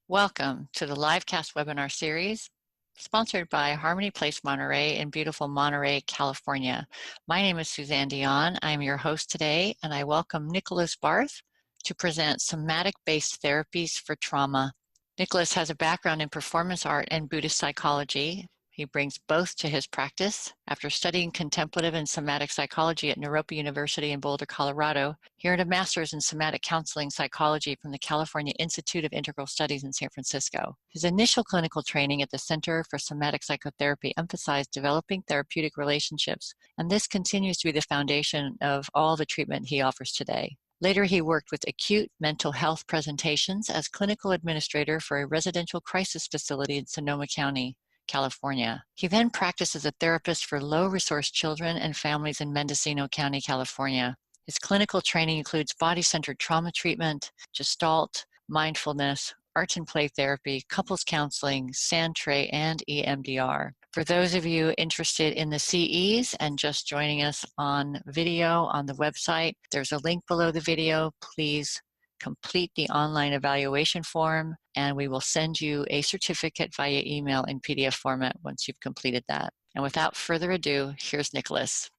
Welcome to the LIVECAST webinar series sponsored by Harmony Place Monterey in beautiful Monterey, California. My name is Suzanne Dion. I am your host today, and I welcome Nicholas Barth to present Somatic-based therapies for trauma. Nicholas has a background in performance art and Buddhist psychology. He brings both to his practice. After studying contemplative and somatic psychology at Naropa University in Boulder, Colorado, he earned a master's in somatic counseling psychology from the California Institute of Integral Studies in San Francisco. His initial clinical training at the Center for Somatic Psychotherapy emphasized developing therapeutic relationships, and this continues to be the foundation of all the treatment he offers today. Later, he worked with acute mental health presentations as clinical administrator for a residential crisis facility in Sonoma County, California. He then practiced as a therapist for low-resource children and families in Mendocino County, California. His clinical training includes body-centered trauma treatment, Gestalt, mindfulness, arts and play therapy, couples counseling, sand tray, and EMDR. For those of you interested in the CEs and just joining us on video on the website, there's a link below the video. Please complete the online evaluation form, and we will send you a certificate via email in PDF format once you've completed that. And without further ado, here's Nicholas.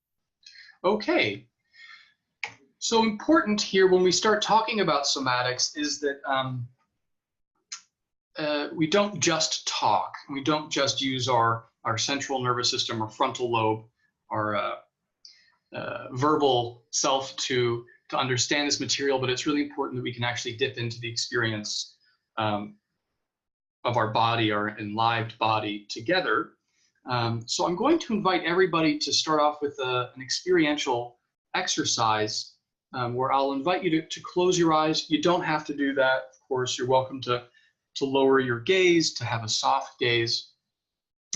Okay. So important here when we start talking about somatics is that we don't just talk. We don't just use our central nervous system or frontal lobe, our verbal self to understand this material, but it's really important that we can actually dip into the experience of our body, our enlivened body together. So I'm going to invite everybody to start off with an experiential exercise where I'll invite you to close your eyes. You don't have to do that. Of course, you're welcome to lower your gaze, to have a soft gaze,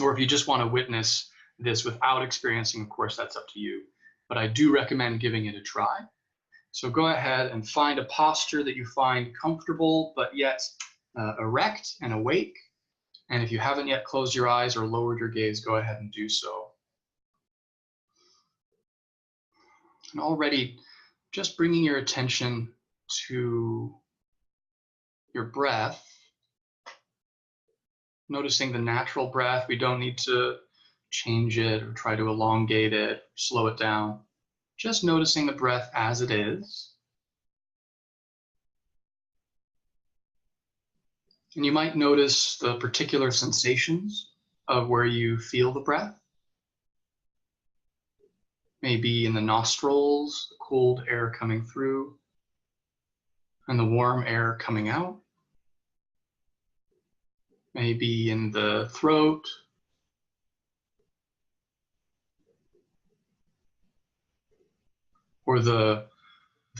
or if you just want to witness this without experiencing, of course, that's up to you. But I do recommend giving it a try. So go ahead and find a posture that you find comfortable, but yet erect and awake. And if you haven't yet closed your eyes or lowered your gaze, go ahead and do so. And already just bringing your attention to your breath, noticing the natural breath. We don't need to change it or try to elongate it, slow it down. Just noticing the breath as it is. And you might notice the particular sensations of where you feel the breath. Maybe in the nostrils, the cold air coming through, and the warm air coming out. Maybe in the throat, or the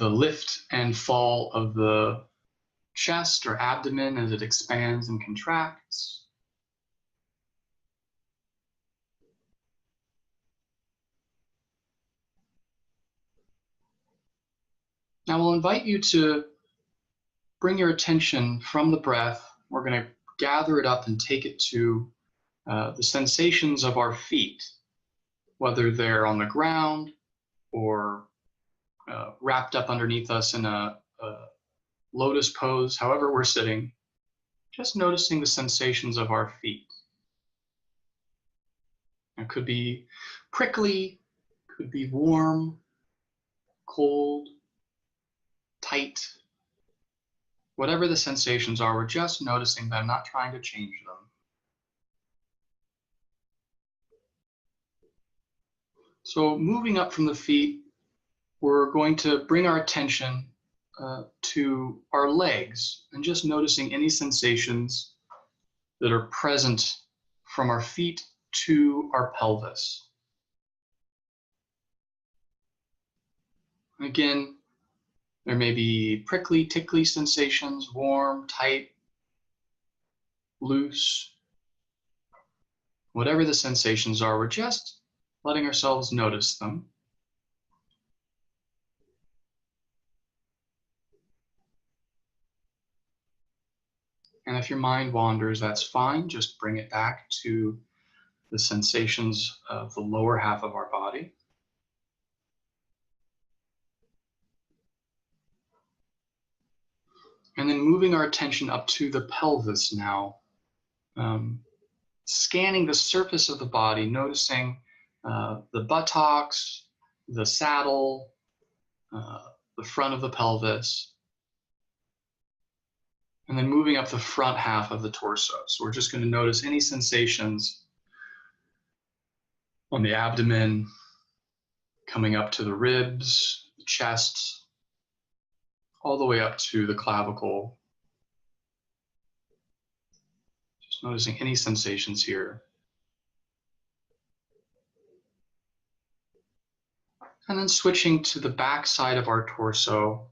lift and fall of the chest or abdomen as it expands and contracts. Now I'll invite you to bring your attention from the breath. We're going to gather it up and take it to the sensations of our feet, whether they're on the ground or wrapped up underneath us in a lotus pose, however we're sitting, just noticing the sensations of our feet. It could be prickly, could be warm, cold, tight. Whatever the sensations are, we're just noticing them, not trying to change them. So moving up from the feet, we're going to bring our attention to our legs and just noticing any sensations that are present from our feet to our pelvis. Again, there may be prickly, tickly sensations, warm, tight, loose. Whatever the sensations are, we're just letting ourselves notice them. And if your mind wanders, that's fine. Just bring it back to the sensations of the lower half of our body. And then moving our attention up to the pelvis now. Scanning the surface of the body, noticing the buttocks, the saddle, the front of the pelvis, and then moving up the front half of the torso. So we're just going to notice any sensations on the abdomen, coming up to the ribs, the chest, all the way up to the clavicle. Just noticing any sensations here. And then switching to the back side of our torso,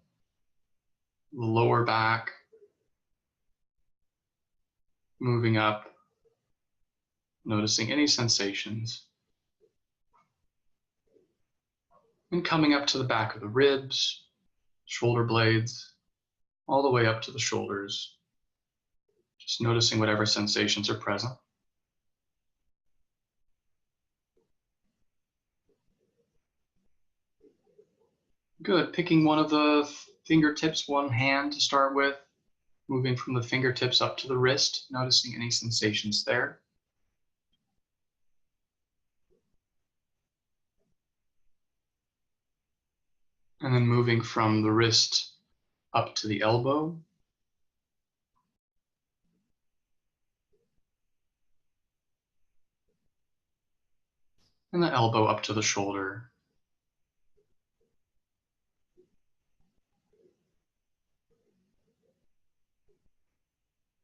the lower back, moving up, noticing any sensations. And coming up to the back of the ribs, shoulder blades, all the way up to the shoulders. Just noticing whatever sensations are present. Good. Picking one of the fingertips, one hand to start with, moving from the fingertips up to the wrist, noticing any sensations there. And then moving from the wrist up to the elbow. And the elbow up to the shoulder.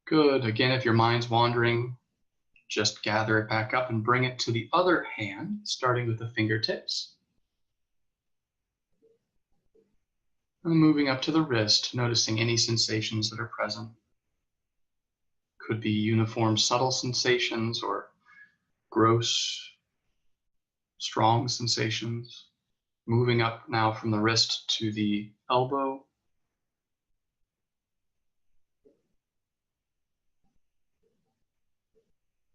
Good. Again, if your mind's wandering, just gather it back up and bring it to the other hand, starting with the fingertips. And moving up to the wrist, noticing any sensations that are present. Could be uniform, subtle sensations or gross, strong sensations. Moving up now from the wrist to the elbow.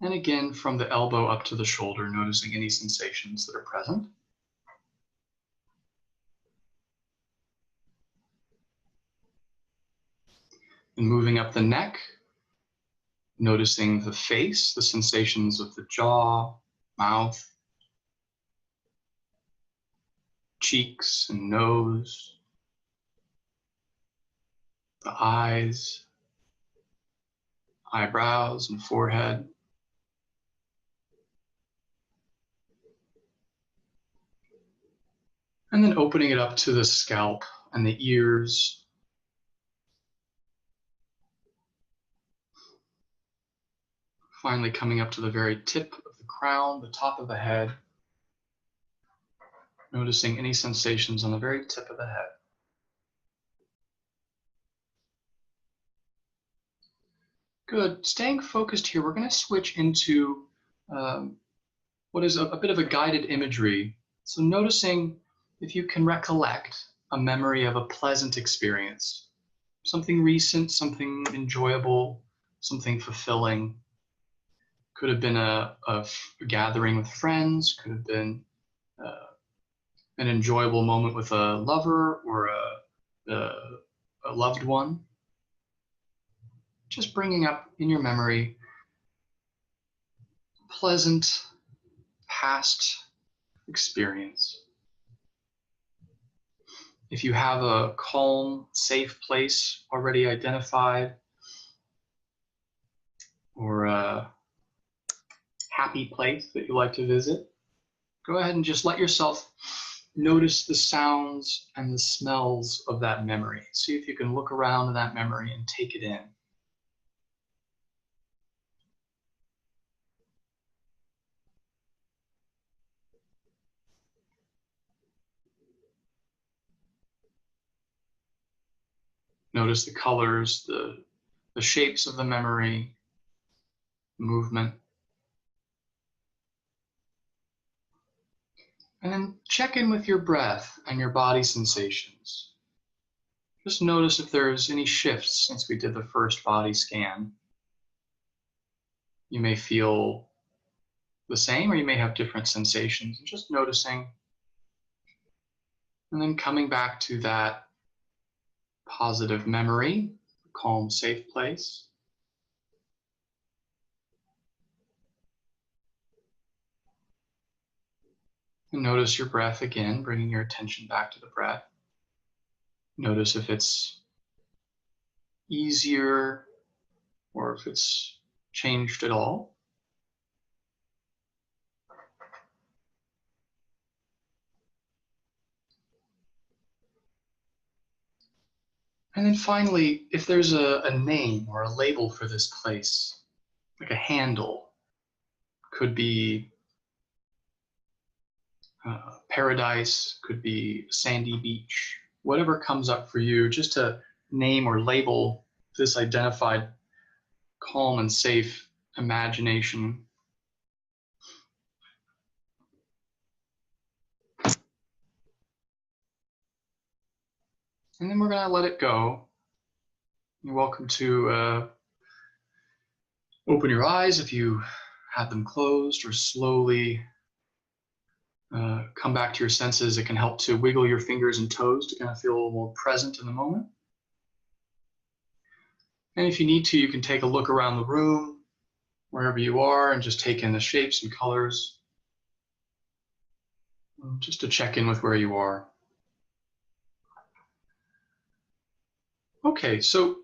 And again, from the elbow up to the shoulder, noticing any sensations that are present. And moving up the neck, noticing the face, the sensations of the jaw, mouth, cheeks and nose, the eyes, eyebrows and forehead. And then opening it up to the scalp and the ears. Finally coming up to the very tip of the crown, the top of the head. Noticing any sensations on the very tip of the head. Good. Staying focused here, we're going to switch into what is a bit of a guided imagery. So noticing if you can recollect a memory of a pleasant experience, something recent, something enjoyable, something fulfilling. Could have been a gathering with friends, could have been an enjoyable moment with a lover or a loved one. Just bringing up in your memory pleasant past experience. If you have a calm, safe place already identified, or a happy place that you like to visit, go ahead and just let yourself notice the sounds and the smells of that memory. See if you can look around in that memory and take it in. Notice the colors, the shapes of the memory, movement. And then check in with your breath and your body sensations. Just notice if there's any shifts since we did the first body scan. You may feel the same or you may have different sensations. Just noticing and then coming back to that positive memory, calm, safe place. And notice your breath again, bringing your attention back to the breath. Notice if it's easier or if it's changed at all. And then finally, if there's a name or a label for this place, like a handle, could be paradise, could be sandy beach, whatever comes up for you, just to name or label this identified calm and safe imagination. And then we're going to let it go. You're welcome to open your eyes if you had them closed, or slowly come back to your senses. It can help to wiggle your fingers and toes to kind of feel a little more present in the moment. And if you need to, you can take a look around the room, wherever you are, and just take in the shapes and colors, just to check in with where you are. Okay, so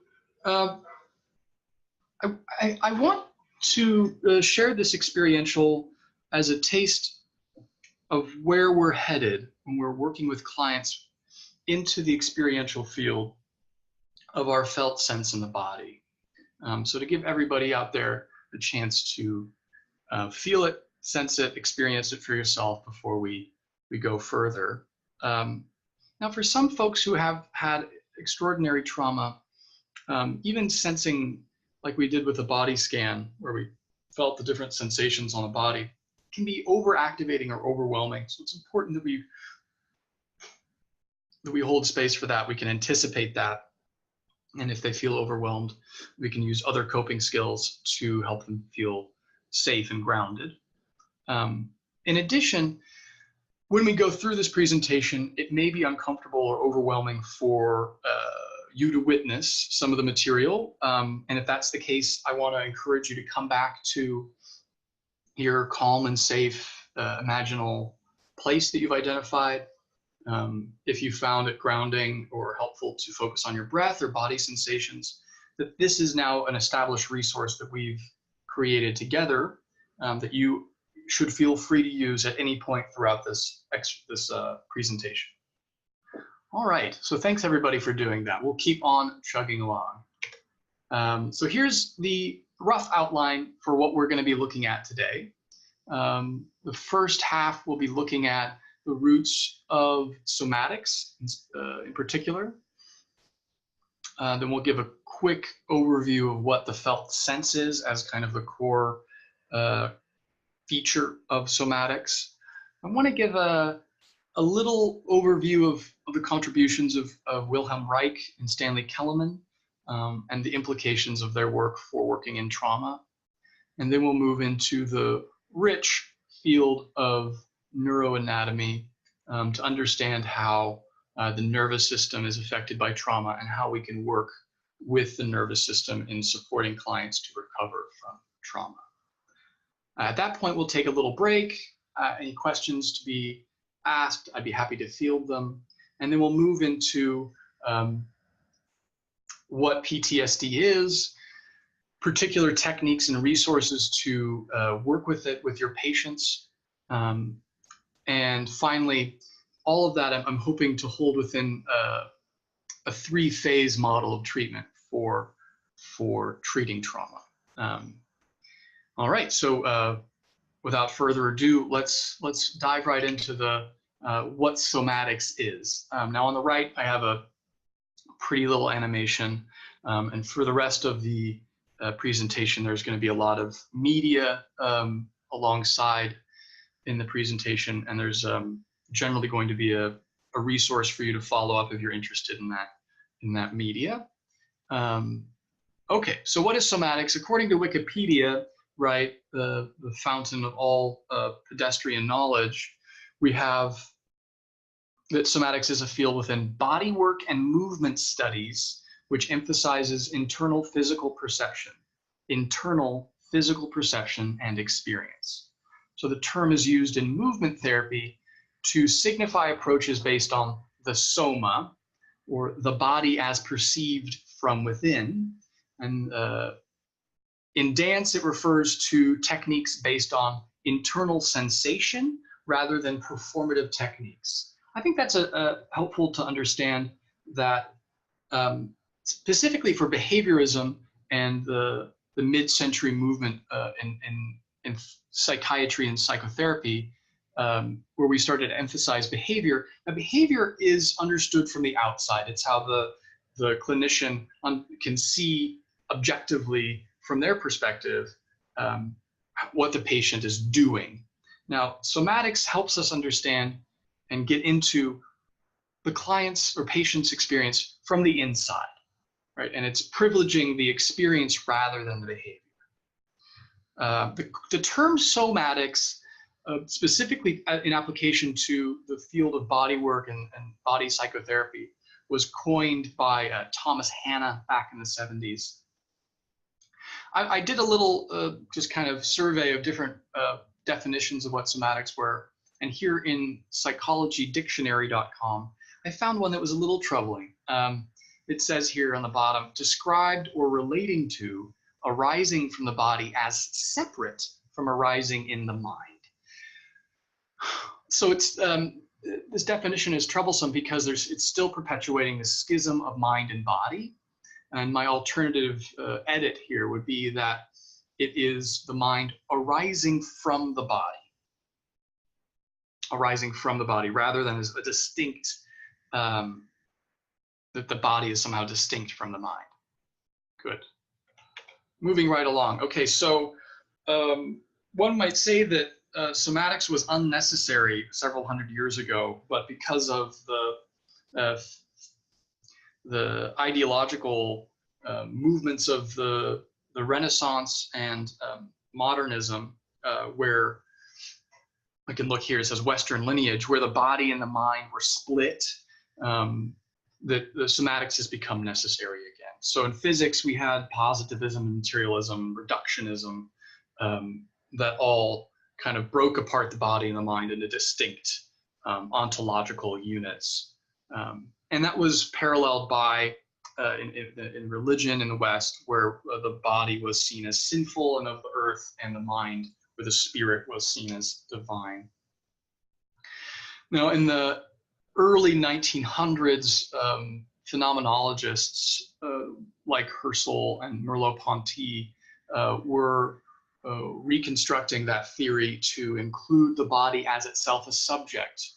I want to share this experiential as a taste of where we're headed when we're working with clients into the experiential field of our felt sense in the body. So to give everybody out there a chance to feel it, sense it, experience it for yourself before we go further. Now, for some folks who have had extraordinary trauma, even sensing, like we did with the body scan, where we felt the different sensations on the body, can be overactivating or overwhelming. So it's important that we hold space for that. We can anticipate that. And if they feel overwhelmed, we can use other coping skills to help them feel safe and grounded. In addition, when we go through this presentation, it may be uncomfortable or overwhelming for you to witness some of the material. And if that's the case, I want to encourage you to come back to your calm and safe imaginal place that you've identified. If you found it grounding or helpful to focus on your breath or body sensations, that this is now an established resource that we've created together that you should feel free to use at any point throughout this presentation. All right, so thanks everybody for doing that. We'll keep on chugging along. So here's the rough outline for what we're going to be looking at today. The first half we'll be looking at the roots of somatics in particular. Then we'll give a quick overview of what the felt sense is as kind of the core feature of somatics. I want to give a little overview of the contributions of Wilhelm Reich and Stanley Kellerman and the implications of their work for working in trauma. And then we'll move into the rich field of neuroanatomy to understand how the nervous system is affected by trauma and how we can work with the nervous system in supporting clients to recover from trauma. At that point, we'll take a little break. Any questions to be asked, I'd be happy to field them. And then we'll move into what PTSD is, particular techniques and resources to work with it with your patients. And finally, all of that I'm hoping to hold within a three-phase model of treatment for treating trauma. All right, so without further ado, let's dive right into the what somatics is. Now on the right, I have a pretty little animation, and for the rest of the presentation, there's going to be a lot of media alongside in the presentation, and there's generally going to be a resource for you to follow up if you're interested in that media. Okay, so what is somatics? According to Wikipedia, right, the fountain of all pedestrian knowledge, we have that somatics is a field within bodywork and movement studies which emphasizes internal physical perception and experience. So the term is used in movement therapy to signify approaches based on the soma, or the body as perceived from within. And in dance, it refers to techniques based on internal sensation rather than performative techniques. I think that's helpful to understand that specifically for behaviorism and the mid-century movement in psychiatry and psychotherapy, where we started to emphasize behavior. Now, behavior is understood from the outside. It's how the clinician can see objectively from their perspective what the patient is doing. Now, somatics helps us understand and get into the client's or patient's experience from the inside, right? And it's privileging the experience rather than the behavior. The term somatics, specifically in application to the field of body work and body psychotherapy, was coined by Thomas Hanna back in the 70s. I did a little just kind of survey of different definitions of what somatics were. And here in psychologydictionary.com, I found one that was a little troubling. It says here on the bottom, described or relating to arising from the body as separate from arising in the mind. So it's this definition is troublesome because it's still perpetuating the schism of mind and body. And my alternative edit here would be that it is the mind arising from the body. Arising from the body rather than as a distinct, that the body is somehow distinct from the mind. Good. Moving right along. Okay, so one might say that somatics was unnecessary several hundred years ago, but because of the ideological movements of the Renaissance and modernism, where I can look here, it says Western Lineage, where the body and the mind were split, that the somatics has become necessary again. So in physics, we had positivism and materialism, reductionism, that all kind of broke apart the body and the mind into distinct ontological units. And that was paralleled by, in religion in the West, where the body was seen as sinful and of the earth, and the mind, where the spirit was seen as divine. Now, in the early 1900s, phenomenologists like Husserl and Merleau-Ponty were reconstructing that theory to include the body as itself a subject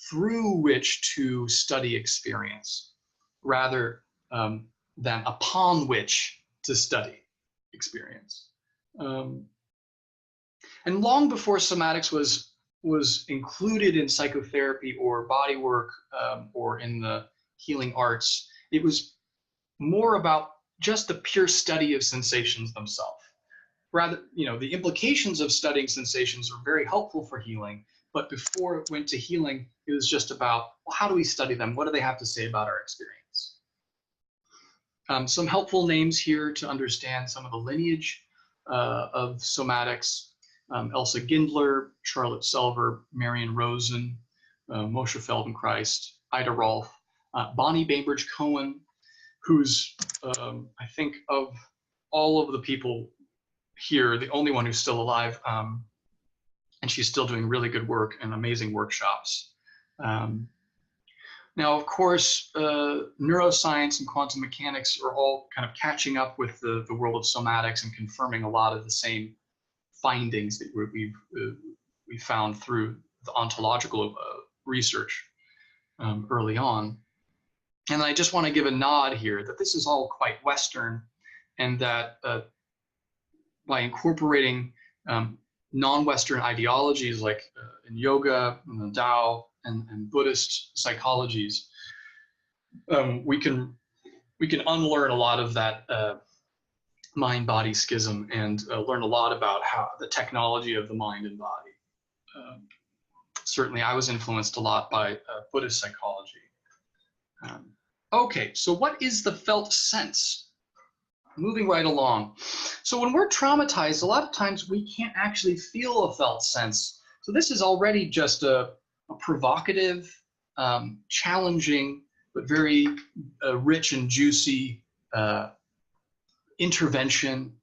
through which to study experience, rather than upon which to study experience. And long before somatics was included in psychotherapy or body work or in the healing arts, it was more about just the pure study of sensations themselves. Rather, the implications of studying sensations are very helpful for healing, but before it went to healing, it was just about, well, how do we study them? What do they have to say about our experience? Some helpful names here to understand some of the lineage of somatics. Elsa Gindler, Charlotte Selver, Marion Rosen, Moshe Feldenkrais, Ida Rolf, Bonnie Bainbridge Cohen, who's, I think, of all of the people here, the only one who's still alive, and she's still doing really good work and amazing workshops. Now, of course, neuroscience and quantum mechanics are all kind of catching up with the world of somatics and confirming a lot of the same findings that we found through the ontological research early on. And I just want to give a nod here that this is all quite Western, and that by incorporating non-Western ideologies like in yoga and the Tao and Buddhist psychologies, we can unlearn a lot of that mind-body schism and learn a lot about how the technology of the mind and body. Certainly, I was influenced a lot by Buddhist psychology. Okay, so what is the felt sense? Moving right along. So when we're traumatized, a lot of times we can't actually feel a felt sense. So this is already just a provocative, challenging, but very rich and juicy intervention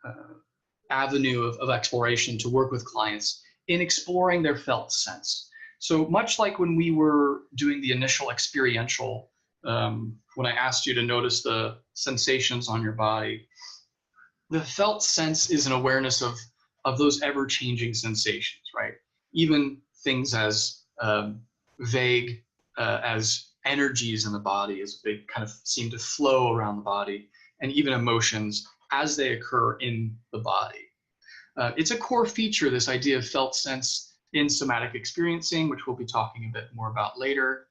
avenue of exploration to work with clients in exploring their felt sense. So much like when we were doing the initial experiential, when I asked you to notice the sensations on your body, the felt sense is an awareness of those ever-changing sensations, right? Even things as vague as energies in the body, as they kind of seem to flow around the body, and even emotions as they occur in the body. It's a core feature, this idea of felt sense in somatic experiencing, which we'll be talking a bit more about later,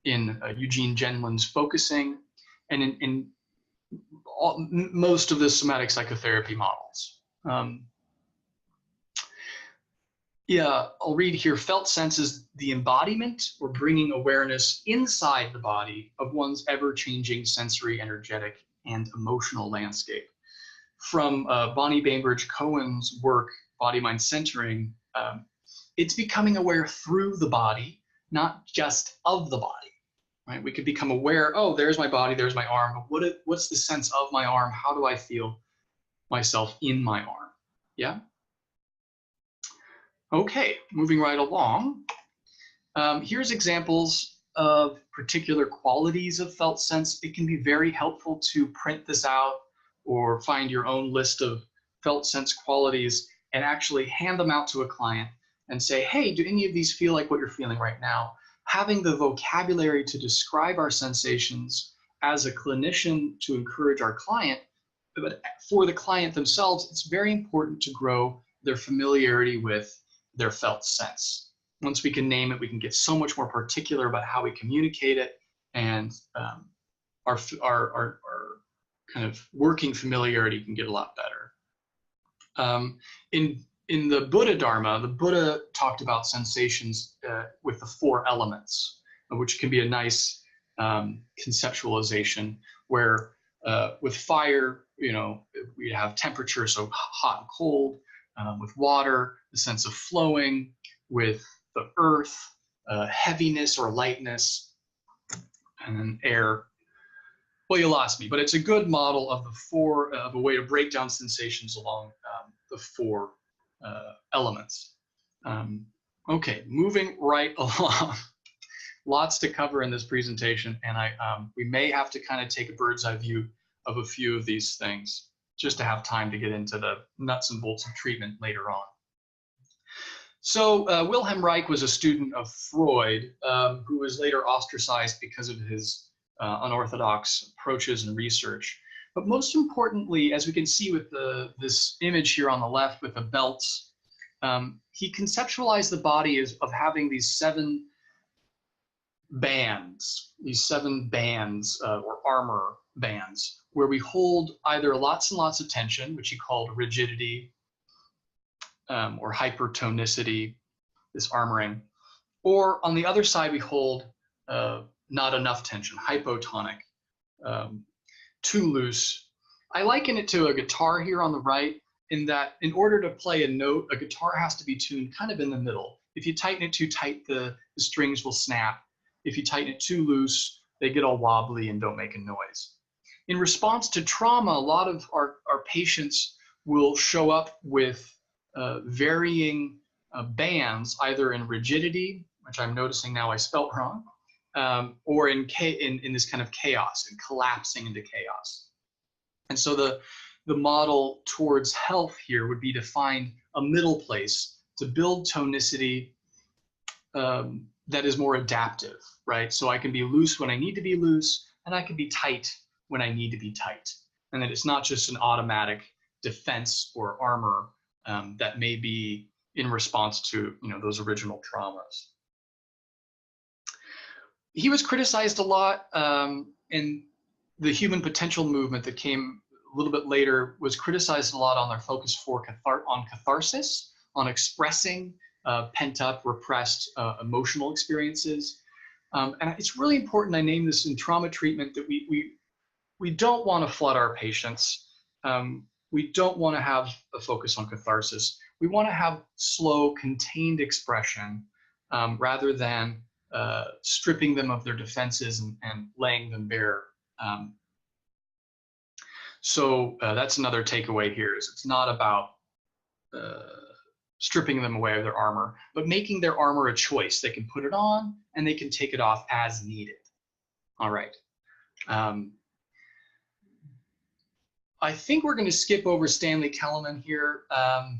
in Eugene Genlin's focusing, and in most of the somatic psychotherapy models. Yeah, I'll read here. Felt sense is the embodiment or bringing awareness inside the body of one's ever-changing sensory, energetic, and emotional landscape. From Bonnie Bainbridge Cohen's work, Body Mind Centering, it's becoming aware through the body, not just of the body. Right? We could become aware, oh, there's my body, there's my arm, but what's the sense of my arm? How do I feel myself in my arm? Yeah? Okay, moving right along. Here's examples of particular qualities of felt sense. It can be very helpful to print this out or find your own list of felt sense qualities and actually hand them out to a client and say, hey, do any of these feel like what you're feeling right now? Having the vocabulary to describe our sensations as a clinician to encourage our client, but for the client themselves, it's very important to grow their familiarity with their felt sense. Once we can name it, we can get so much more particular about how we communicate it, and our kind of working familiarity can get a lot better. In the Buddha Dharma, the Buddha talked about sensations with the 4 elements, which can be a nice conceptualization where with fire, we have temperature, so hot and cold. With water, the sense of flowing. With the earth, heaviness or lightness. And then air. Well, you lost me, but it's a good model of of a way to break down sensations along the 4 elements. Okay, moving right along. Lots to cover in this presentation, and we may have to kind of take a bird's eye view of a few of these things just to have time to get into the nuts and bolts of treatment later on. So Wilhelm Reich was a student of Freud, who was later ostracized because of his unorthodox approaches and research. But most importantly, as we can see with this image here on the left with the belts, he conceptualized the body as of having these 7 bands, or armor bands, where we hold either lots and lots of tension, which he called rigidity, or hypertonicity, this armoring, or on the other side we hold not enough tension, hypotonic, too loose. I liken it to a guitar here on the right, in that in order to play a note, a guitar has to be tuned kind of in the middle. If you tighten it too tight, the strings will snap. If you tighten it too loose, they get all wobbly and don't make a noise. In response to trauma, a lot of our patients will show up with varying bands, either in rigidity, which I'm noticing now I spelt wrong, or in this kind of chaos and collapsing into chaos. And so the model towards health here would be to find a middle place to build tonicity that is more adaptive, right? So I can be loose when I need to be loose, and I can be tight when I need to be tight. And that it's not just an automatic defense or armor that may be in response to those original traumas. He was criticized a lot, and the human potential movement that came a little bit later was criticized a lot on their focus on catharsis, on expressing pent up, repressed emotional experiences. And it's really important, I name this in trauma treatment, that we don't want to flood our patients. We don't want to have a focus on catharsis. We want to have slow, contained expression rather than stripping them of their defenses and laying them bare. So that's another takeaway here, is it's not about stripping them away of their armor, but making their armor a choice. They can put it on and they can take it off as needed. All right. I think we're going to skip over Stanley Kellerman here. I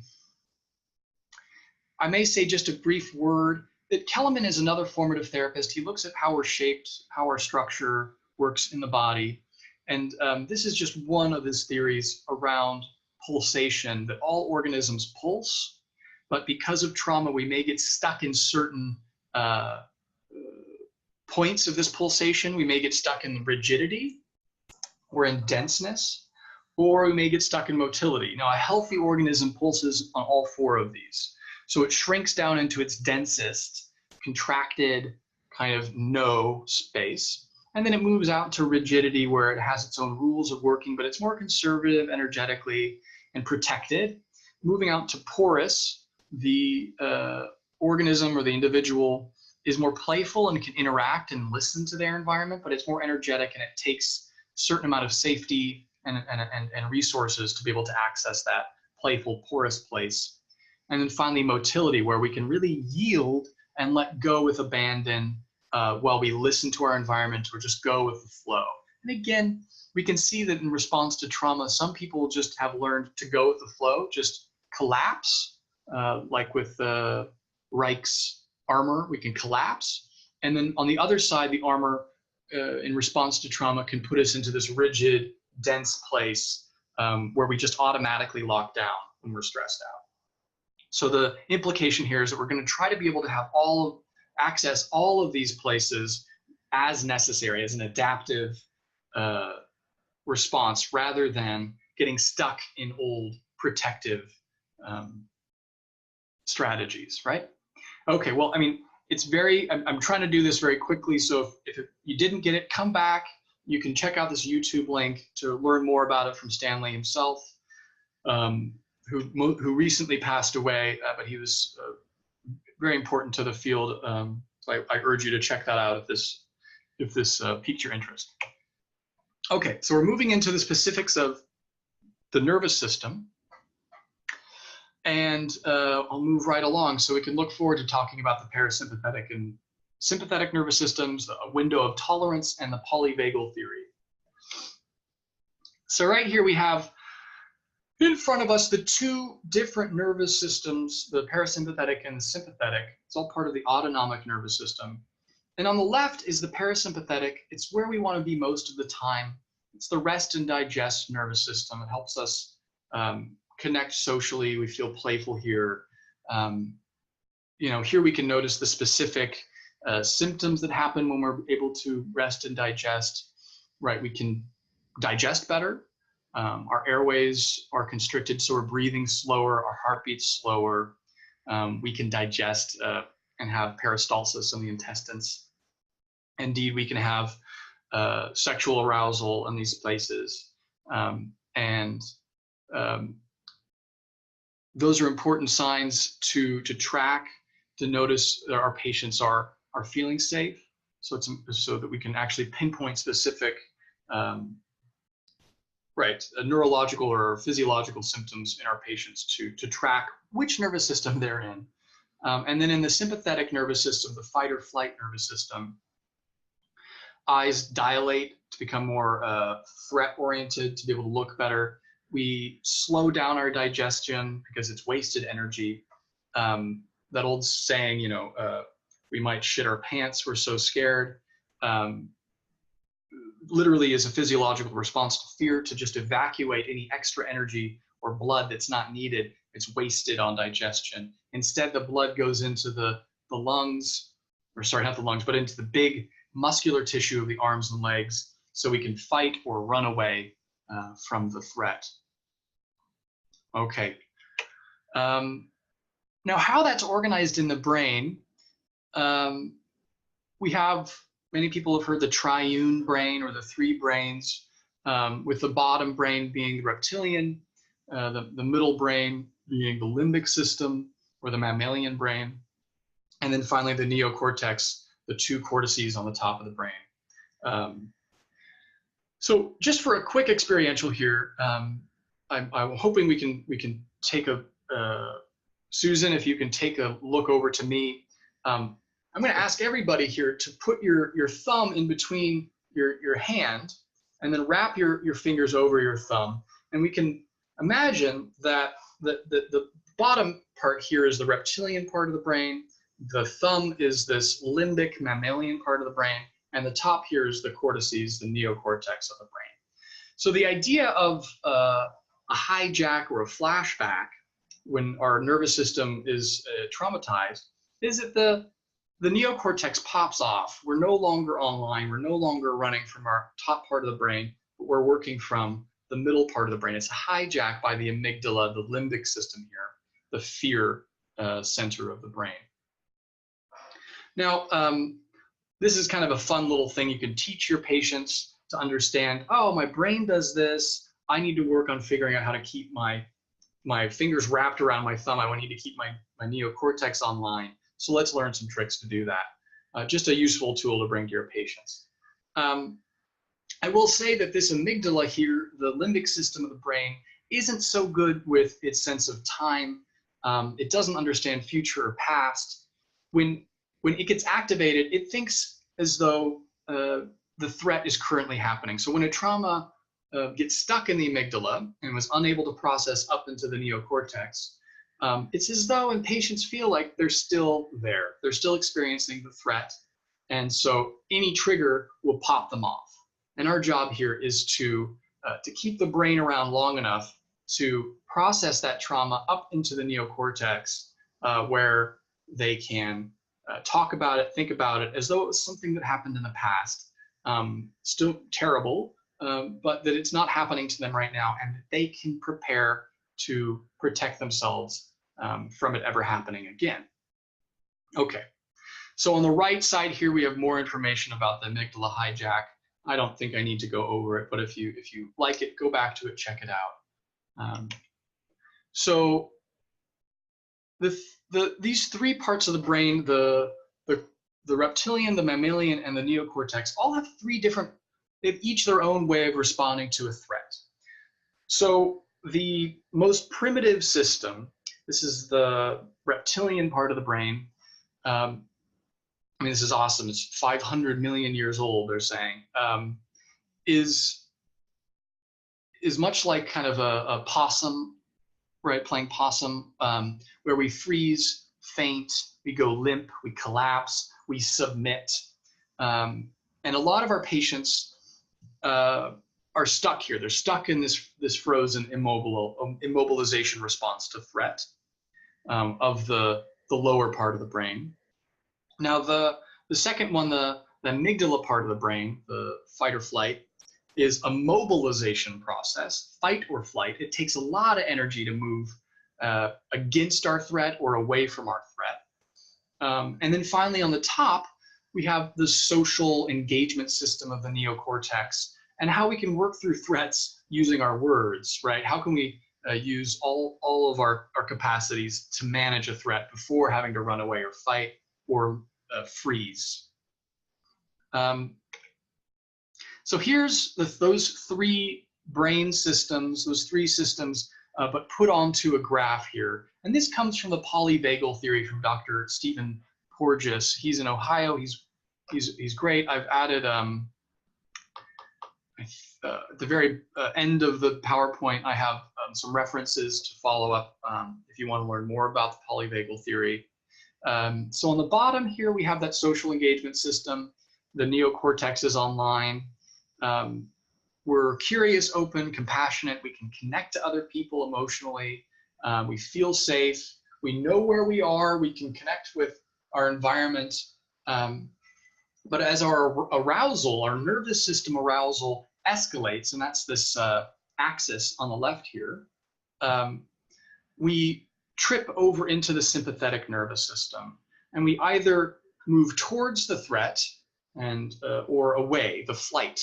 may say just a brief word that Kellerman is another formative therapist. He looks at how we're shaped, how our structure works in the body. And this is just one of his theories around pulsation, that all organisms pulse, but because of trauma, we may get stuck in certain points of this pulsation. We may get stuck in rigidity or in denseness, or we may get stuck in motility. Now, a healthy organism pulses on all four of these. So it shrinks down into its densest, contracted kind of no space. And then it moves out to rigidity, where it has its own rules of working, but it's more conservative energetically and protected. Moving out to porous, the organism or the individual is more playful and can interact and listen to their environment, but it's more energetic, and it takes a certain amount of safety and resources to be able to access that playful, porous place. And then finally, motility, where we can really yield and let go with abandon while we listen to our environment, or just go with the flow. And again, we can see that in response to trauma, some people just have learned to go with the flow, just collapse, like with Reich's armor, we can collapse. And then on the other side, the armor in response to trauma can put us into this rigid, dense place where we just automatically lock down when we're stressed out. So the implication here is that we're going to try to be able to have access all of these places as necessary, as an adaptive response, rather than getting stuck in old protective strategies, right? Okay, well, I mean, I'm trying to do this very quickly, so if you didn't get it, come back. You can check out this YouTube link to learn more about it from Stanley himself, who recently passed away, but he was very important to the field. So I urge you to check that out if this piqued your interest. Okay, so we're moving into the specifics of the nervous system. And I'll move right along so we can look forward to talking about the parasympathetic and sympathetic nervous systems, a window of tolerance, and the polyvagal theory. So right here we have in front of us the two different nervous systems, the parasympathetic and the sympathetic. It's all part of the autonomic nervous system. And on the left is the parasympathetic. It's where we want to be most of the time. It's the rest and digest nervous system. It helps us connect socially. We feel playful here. Here we can notice the specific symptoms that happen when we're able to rest and digest, right? We can digest better. Our airways are constricted, so we're breathing slower, our heartbeat's slower. We can digest and have peristalsis in the intestines. Indeed, we can have sexual arousal in these places. Those are important signs to track, to notice that our patients are feeling safe, so that we can actually pinpoint specific neurological or physiological symptoms in our patients to track which nervous system they're in. And then in the sympathetic nervous system, the fight or flight nervous system, eyes dilate to become more threat-oriented, to be able to look better. We slow down our digestion because it's wasted energy. That old saying, we might shit our pants, we're so scared, literally is a physiological response to fear, to just evacuate any extra energy or blood that's not needed. It's wasted on digestion. Instead, the blood goes into the lungs, or sorry, not the lungs, but into the big muscular tissue of the arms and legs, so we can fight or run away from the threat. Okay. Now, how that's organized in the brain, many people have heard the triune brain or the three brains, with the bottom brain being the reptilian, the middle brain being the limbic system or the mammalian brain, and then finally the neocortex, the two cortices on the top of the brain. So just for a quick experiential here, I'm hoping we can take a, Susan, if you can take a look over to me. I'm going to ask everybody here to put your thumb in between your hand and then wrap your fingers over your thumb. And we can imagine that the bottom part here is the reptilian part of the brain. The thumb is this limbic mammalian part of the brain. And the top here is the cortices, the neocortex of the brain. So the idea of a hijack or a flashback when our nervous system is traumatized is that the neocortex pops off. We're no longer online. We're no longer running from our top part of the brain, but we're working from the middle part of the brain. It's a hijack by the amygdala, the limbic system here, the fear center of the brain. Now, this is kind of a fun little thing you can teach your patients to understand. Oh, my brain does this. I need to work on figuring out how to keep my fingers wrapped around my thumb. I need to keep my neocortex online. So let's learn some tricks to do that. Just a useful tool to bring to your patients. I will say that this amygdala here, the limbic system of the brain, isn't so good with its sense of time. It doesn't understand future or past. When it gets activated, it thinks as though the threat is currently happening. So when a trauma gets stuck in the amygdala and was unable to process up into the neocortex, it's as though and patients feel like they're still there. They're still experiencing the threat. And so any trigger will pop them off. And our job here is to keep the brain around long enough to process that trauma up into the neocortex, where they can talk about it, think about it as though it was something that happened in the past. Still terrible, but that it's not happening to them right now, and that they can prepare to protect themselves from it ever happening again. Okay, so on the right side here, we have more information about the amygdala hijack. I don't think I need to go over it, but if you like it, go back to it, check it out. So these three parts of the brain, the reptilian, the mammalian, and the neocortex, all have they have each their own way of responding to a threat. So the most primitive system, this is the reptilian part of the brain. I mean, this is awesome. It's 500 million years old, they're saying, is much like kind of a possum, right? Playing possum, where we freeze, faint, we go limp, we collapse, we submit. And a lot of our patients are stuck here. They're stuck in this frozen immobilization response to threat of the lower part of the brain. Now, the second one, the amygdala part of the brain, the fight or flight, is a mobilization process, fight or flight. It takes a lot of energy to move against our threat or away from our threat. And then finally on the top, we have the social engagement system of the neocortex and how we can work through threats using our words, right? How can we use all of our capacities to manage a threat before having to run away or fight or freeze. So here's those three brain systems, but put onto a graph here. And this comes from the Polyvagal Theory from Dr. Stephen Porges. He's in Ohio. He's great. I've added at the very end of the PowerPoint, I have some references to follow up if you want to learn more about the Polyvagal Theory. So on the bottom here, we have that social engagement system. The neocortex is online. We're curious, open, compassionate. We can connect to other people emotionally. We feel safe. We know where we are. We can connect with our environment. But as our arousal, our nervous system arousal escalates, and that's this axis on the left here, we trip over into the sympathetic nervous system. And we either move towards the threat and or away, the flight.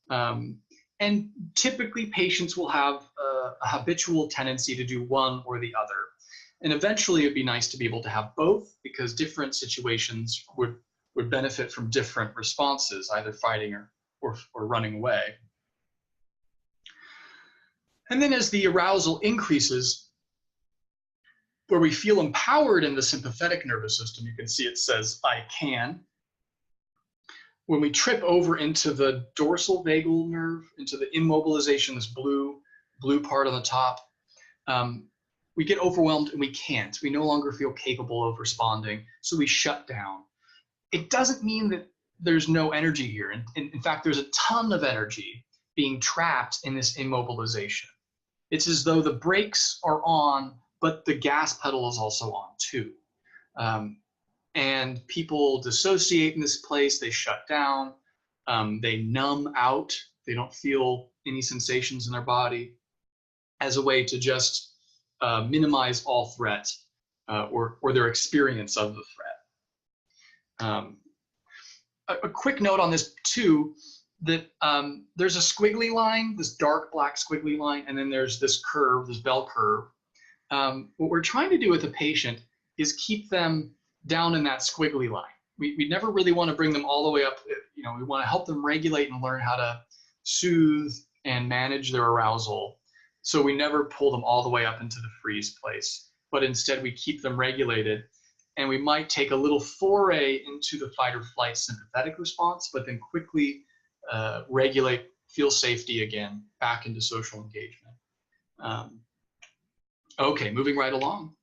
And typically patients will have a habitual tendency to do one or the other. And eventually it'd be nice to be able to have both, because different situations would benefit from different responses, either fighting or running away. And then as the arousal increases, where we feel empowered in the sympathetic nervous system, you can see it says, I can. When we trip over into the dorsal vagal nerve, into the immobilization, this blue part on the top, we get overwhelmed and we can't. We no longer feel capable of responding, so we shut down. It doesn't mean that there's no energy here. In fact, there's a ton of energy being trapped in this immobilization. It's as though the brakes are on, but the gas pedal is also on too. And people dissociate in this place, they shut down, they numb out, they don't feel any sensations in their body, as a way to just minimize all threat or their experience of the threat. A quick note on this too, that there's a squiggly line, this dark black squiggly line, and then there's this curve, this bell curve. What we're trying to do with the patient is keep them down in that squiggly line. We never really want to bring them all the way up. You know, we want to help them regulate and learn how to soothe and manage their arousal. So we never pull them all the way up into the freeze place, but instead we keep them regulated. And we might take a little foray into the fight or flight sympathetic response, but then quickly regulate, feel safety again, back into social engagement. Okay, moving right along.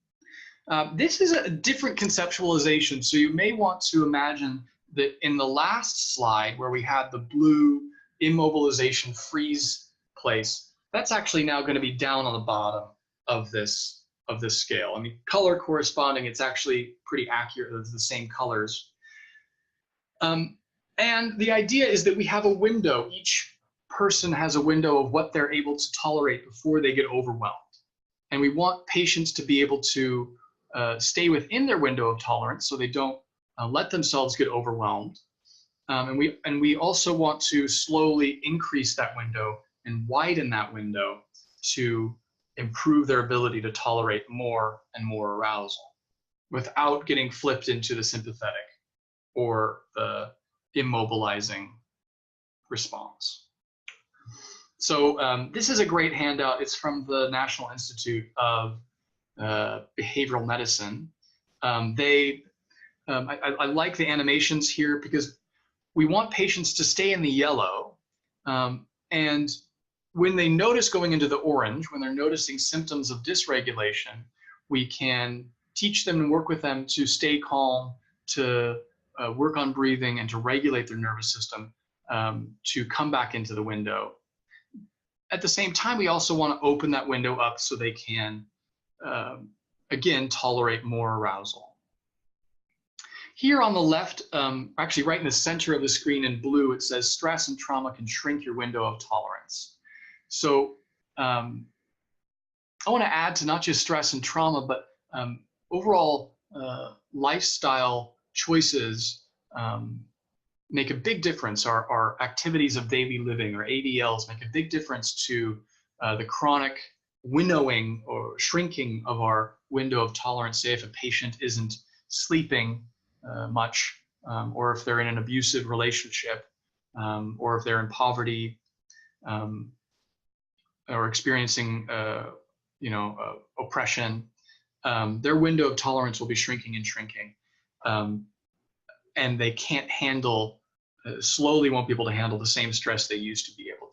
This is a different conceptualization. So you may want to imagine that in the last slide where we had the blue immobilization freeze place, that's actually now going to be down on the bottom of this scale. I mean, color corresponding, it's actually pretty accurate. It's the same colors. And the idea is that we have a window. Each person has a window of what they're able to tolerate before they get overwhelmed. And we want patients to be able to stay within their window of tolerance so they don't let themselves get overwhelmed. And we also want to slowly increase that window and widen that window to improve their ability to tolerate more and more arousal without getting flipped into the sympathetic or the immobilizing response. So this is a great handout. It's from the National Institute of Behavioral Medicine. I like the animations here because we want patients to stay in the yellow, and when they notice going into the orange, when they're noticing symptoms of dysregulation, we can teach them and work with them to stay calm, to work on breathing and to regulate their nervous system to come back into the window. At the same time, we also want to open that window up so they can, again, tolerate more arousal. Here on the left, actually right in the center of the screen in blue, it says stress and trauma can shrink your window of tolerance. So I want to add to not just stress and trauma, but overall lifestyle choices make a big difference. Our activities of daily living, or ADLs, make a big difference to the chronic winnowing or shrinking of our window of tolerance. Say if a patient isn't sleeping much, or if they're in an abusive relationship, or if they're in poverty, or experiencing oppression, their window of tolerance will be shrinking and shrinking. And they can't handle, slowly won't be able to handle the same stress they used to be able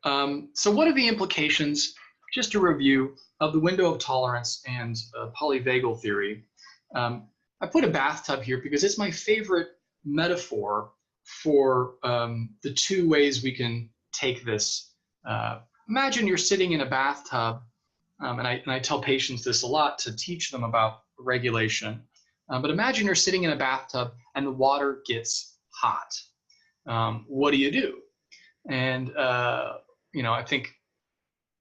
to. So what are the implications, just a review, of the window of tolerance and polyvagal theory? I put a bathtub here because it's my favorite metaphor for the two ways we can take this. Imagine you're sitting in a bathtub, and I tell patients this a lot to teach them about regulation. But imagine you're sitting in a bathtub and the water gets hot. What do? And I think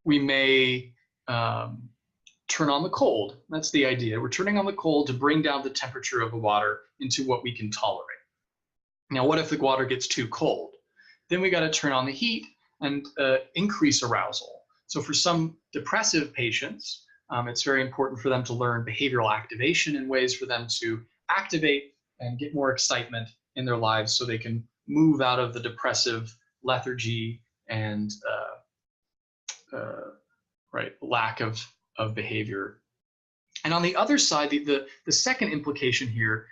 we may turn on the cold. That's the idea. We're turning on the cold to bring down the temperature of the water into what we can tolerate. Now, what if the water gets too cold? Then we got to turn on the heat and increase arousal. So for some depressive patients, it's very important for them to learn behavioral activation and ways for them to activate and get more excitement in their lives so they can move out of the depressive lethargy and lack of behavior. And on the other side, the second implication here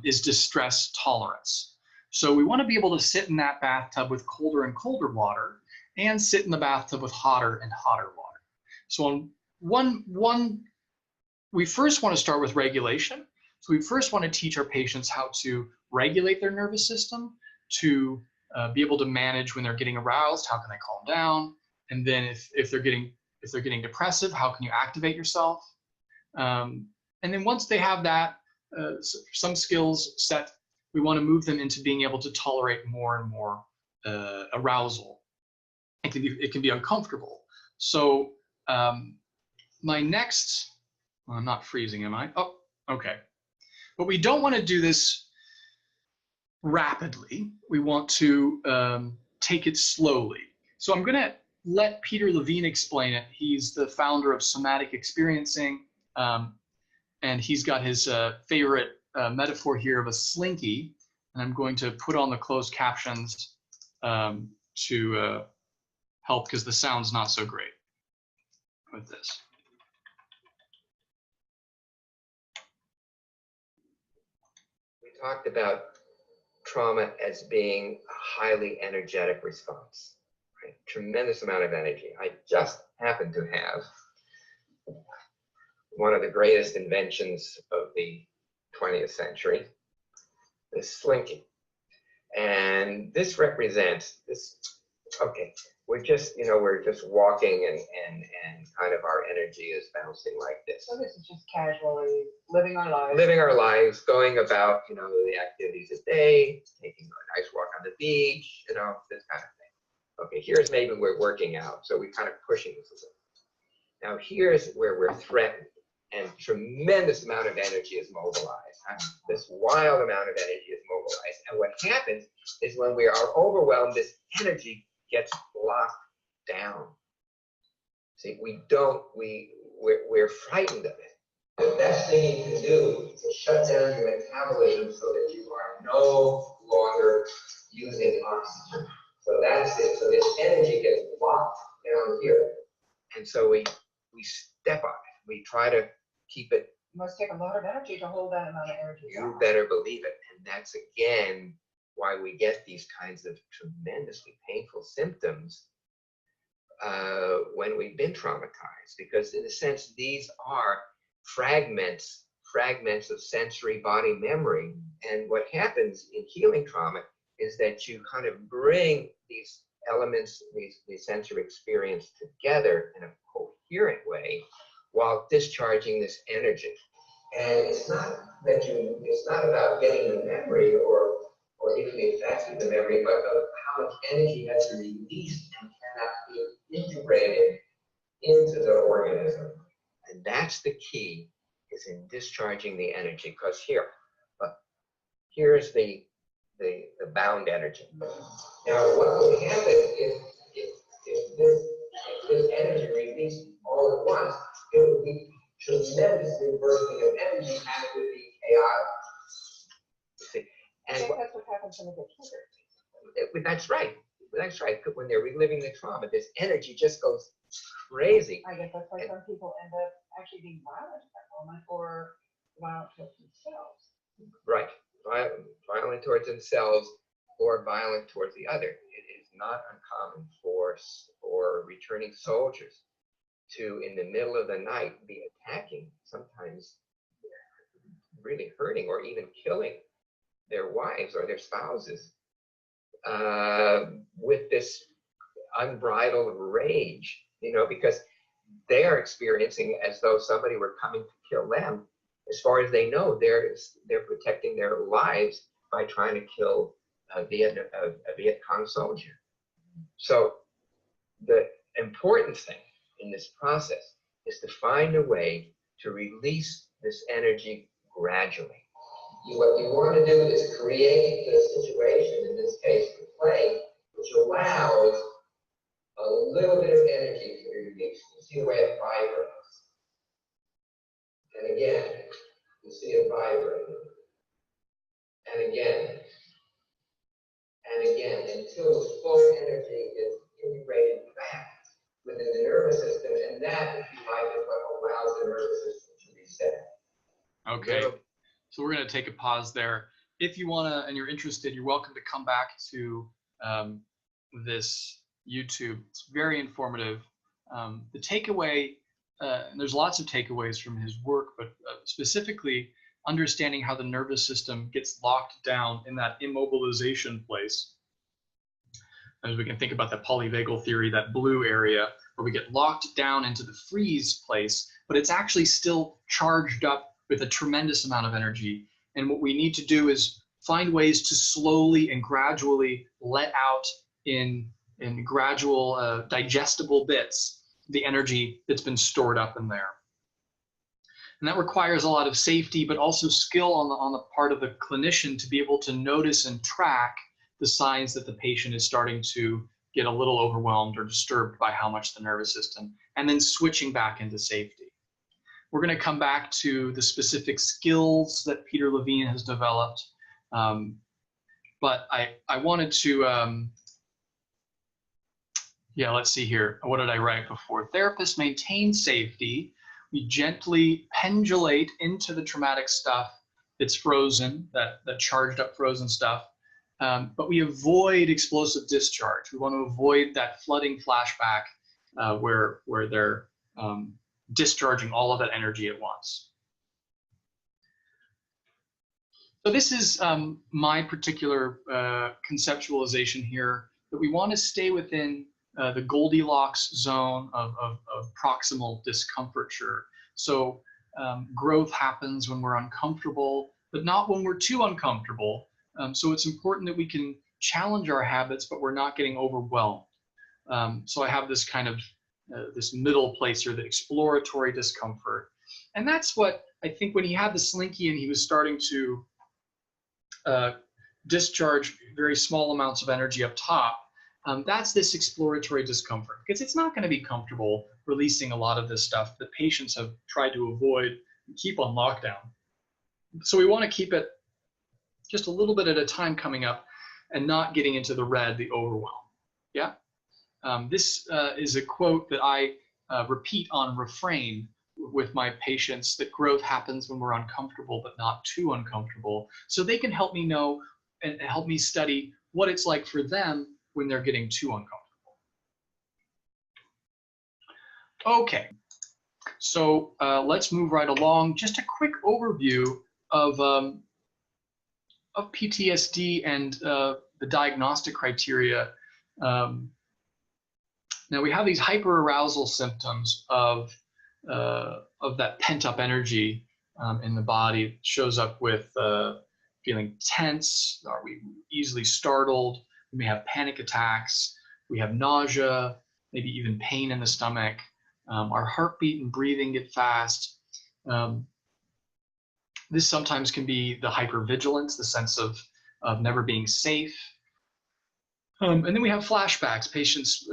is distress tolerance. So we want to be able to sit in that bathtub with colder and colder water and sit in the bathtub with hotter and hotter water. So we first want to start with regulation. So we first want to teach our patients how to regulate their nervous system, to be able to manage when they're getting aroused, how can they calm down? And then if they're getting depressive, how can you activate yourself? And then once they have that, some skills set, we want to move them into being able to tolerate more and more arousal. It can be uncomfortable. So my next, well, I'm not freezing, am I? Oh, okay. But we don't want to do this rapidly. We want to take it slowly. So I'm going to let Peter Levine explain it. He's the founder of Somatic Experiencing, and he's got his favorite metaphor here of a slinky. And I'm going to put on the closed captions to help because the sound's not so great with this. We talked about trauma as being a highly energetic response, right? Tremendous amount of energy. I just happen to have one of the greatest inventions of the 20th century, the slinky. And this represents this, okay, we're just walking and kind of our energy is bouncing like this. So this is just casually living our lives. Living our lives, going about, the activities of the day, taking a nice walk on the beach, this kind of thing. Okay, here's maybe we're working out, so we're kind of pushing this a little. Now here's where we're threatened, and tremendous amount of energy is mobilized. This wild amount of energy is mobilized. And what happens is when we are overwhelmed, this energy gets locked down. See, we're frightened of it. The best thing you can do is to shut down your metabolism so that you are no longer using oxygen. So that's it. So this energy gets locked down here. And so we step on it. We try to keep it. It must take a lot of energy to hold that amount of energy. You better believe it. And that's again why we get these kinds of tremendously painful symptoms when we've been traumatized, because in a sense these are fragments of sensory body memory. And what happens in healing trauma is that you kind of bring these elements, these sensory experience together in a coherent way while discharging this energy. And it's not about getting the memory or even the effects of the memory, but of how much energy has to be released and cannot be integrated into the organism. And that's the key, is in discharging the energy. Because here's the bound energy. Now, what would happen if this energy released all at once? It would be tremendously bursting of energy, and it would be chaotic. See? And that's what happens when they get triggered. That's right. That's right. When they're reliving the trauma, this energy just goes crazy. I guess that's why some people end up actually being violent at that moment, or violent towards themselves. Right. Violent towards themselves or violent towards the other. It is not uncommon for returning soldiers to, in the middle of the night, be attacking, sometimes really hurting or even killing their wives or their spouses with this unbridled rage, because they are experiencing as though somebody were coming to kill them. As far as they know, they're protecting their lives by trying to kill a Viet Cong soldier. So the important thing in this process is to find a way to release this energy gradually. What you want to do is create the situation allows a little bit of energy to be released. You see the way it vibrates. And again, you see it vibrating. And again, until the full energy is integrated back within the nervous system, and that, if you like, is what allows the nervous system to reset. Okay, so we're going to take a pause there. If you want to and you're interested, you're welcome to come back to this YouTube. It's very informative. The takeaway, and there's lots of takeaways from his work, but specifically understanding how the nervous system gets locked down in that immobilization place. As we can think about the Polyvagal Theory, that blue area where we get locked down into the freeze place, but it's actually still charged up with a tremendous amount of energy. And what we need to do is find ways to slowly and gradually let out in gradual digestible bits the energy that's been stored up in there. And that requires a lot of safety, but also skill on the part of the clinician to be able to notice and track the signs that the patient is starting to get a little overwhelmed or disturbed by how much the nervous system, and then switching back into safety. We're going to come back to the specific skills that Peter Levine has developed. But I wanted to, let's see here. What did I write before? Therapists maintain safety. We gently pendulate into the traumatic stuff that's frozen, that charged up frozen stuff. But we avoid explosive discharge. We want to avoid that flooding flashback where they're discharging all of that energy at once. So this is my particular conceptualization here, that we want to stay within the Goldilocks zone of proximal discomforture. So growth happens when we're uncomfortable, but not when we're too uncomfortable. So it's important that we can challenge our habits, but we're not getting overwhelmed. So I have this kind of this middle place here, the exploratory discomfort. And that's what I think when he had the slinky and he was starting to discharge very small amounts of energy up top, that's this exploratory discomfort, because it's not going to be comfortable releasing a lot of this stuff that patients have tried to avoid and keep on lockdown. So we want to keep it just a little bit at a time coming up and not getting into the red, the overwhelm. Yeah. This is a quote that I repeat on refrain with my patients, that growth happens when we're uncomfortable, but not too uncomfortable. So they can help me know and help me study what it's like for them when they're getting too uncomfortable. Okay, so let's move right along. Just a quick overview of PTSD and the diagnostic criteria. Now we have these hyperarousal symptoms of that pent-up energy in the body. It shows up with feeling tense. Are we easily startled? We may have panic attacks. We have nausea, maybe even pain in the stomach. Our heartbeat and breathing get fast. This sometimes can be the hypervigilance, the sense of never being safe. And then we have flashbacks. Patients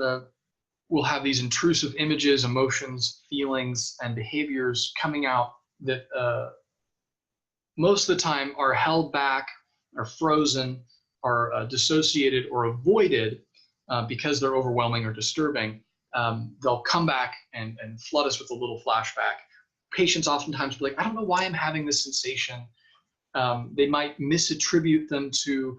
will have these intrusive images, emotions, feelings, and behaviors coming out that most of the time are held back, are frozen, are dissociated or avoided because they're overwhelming or disturbing. They'll come back and flood us with a little flashback. Patients oftentimes be like, I don't know why I'm having this sensation. They might misattribute them to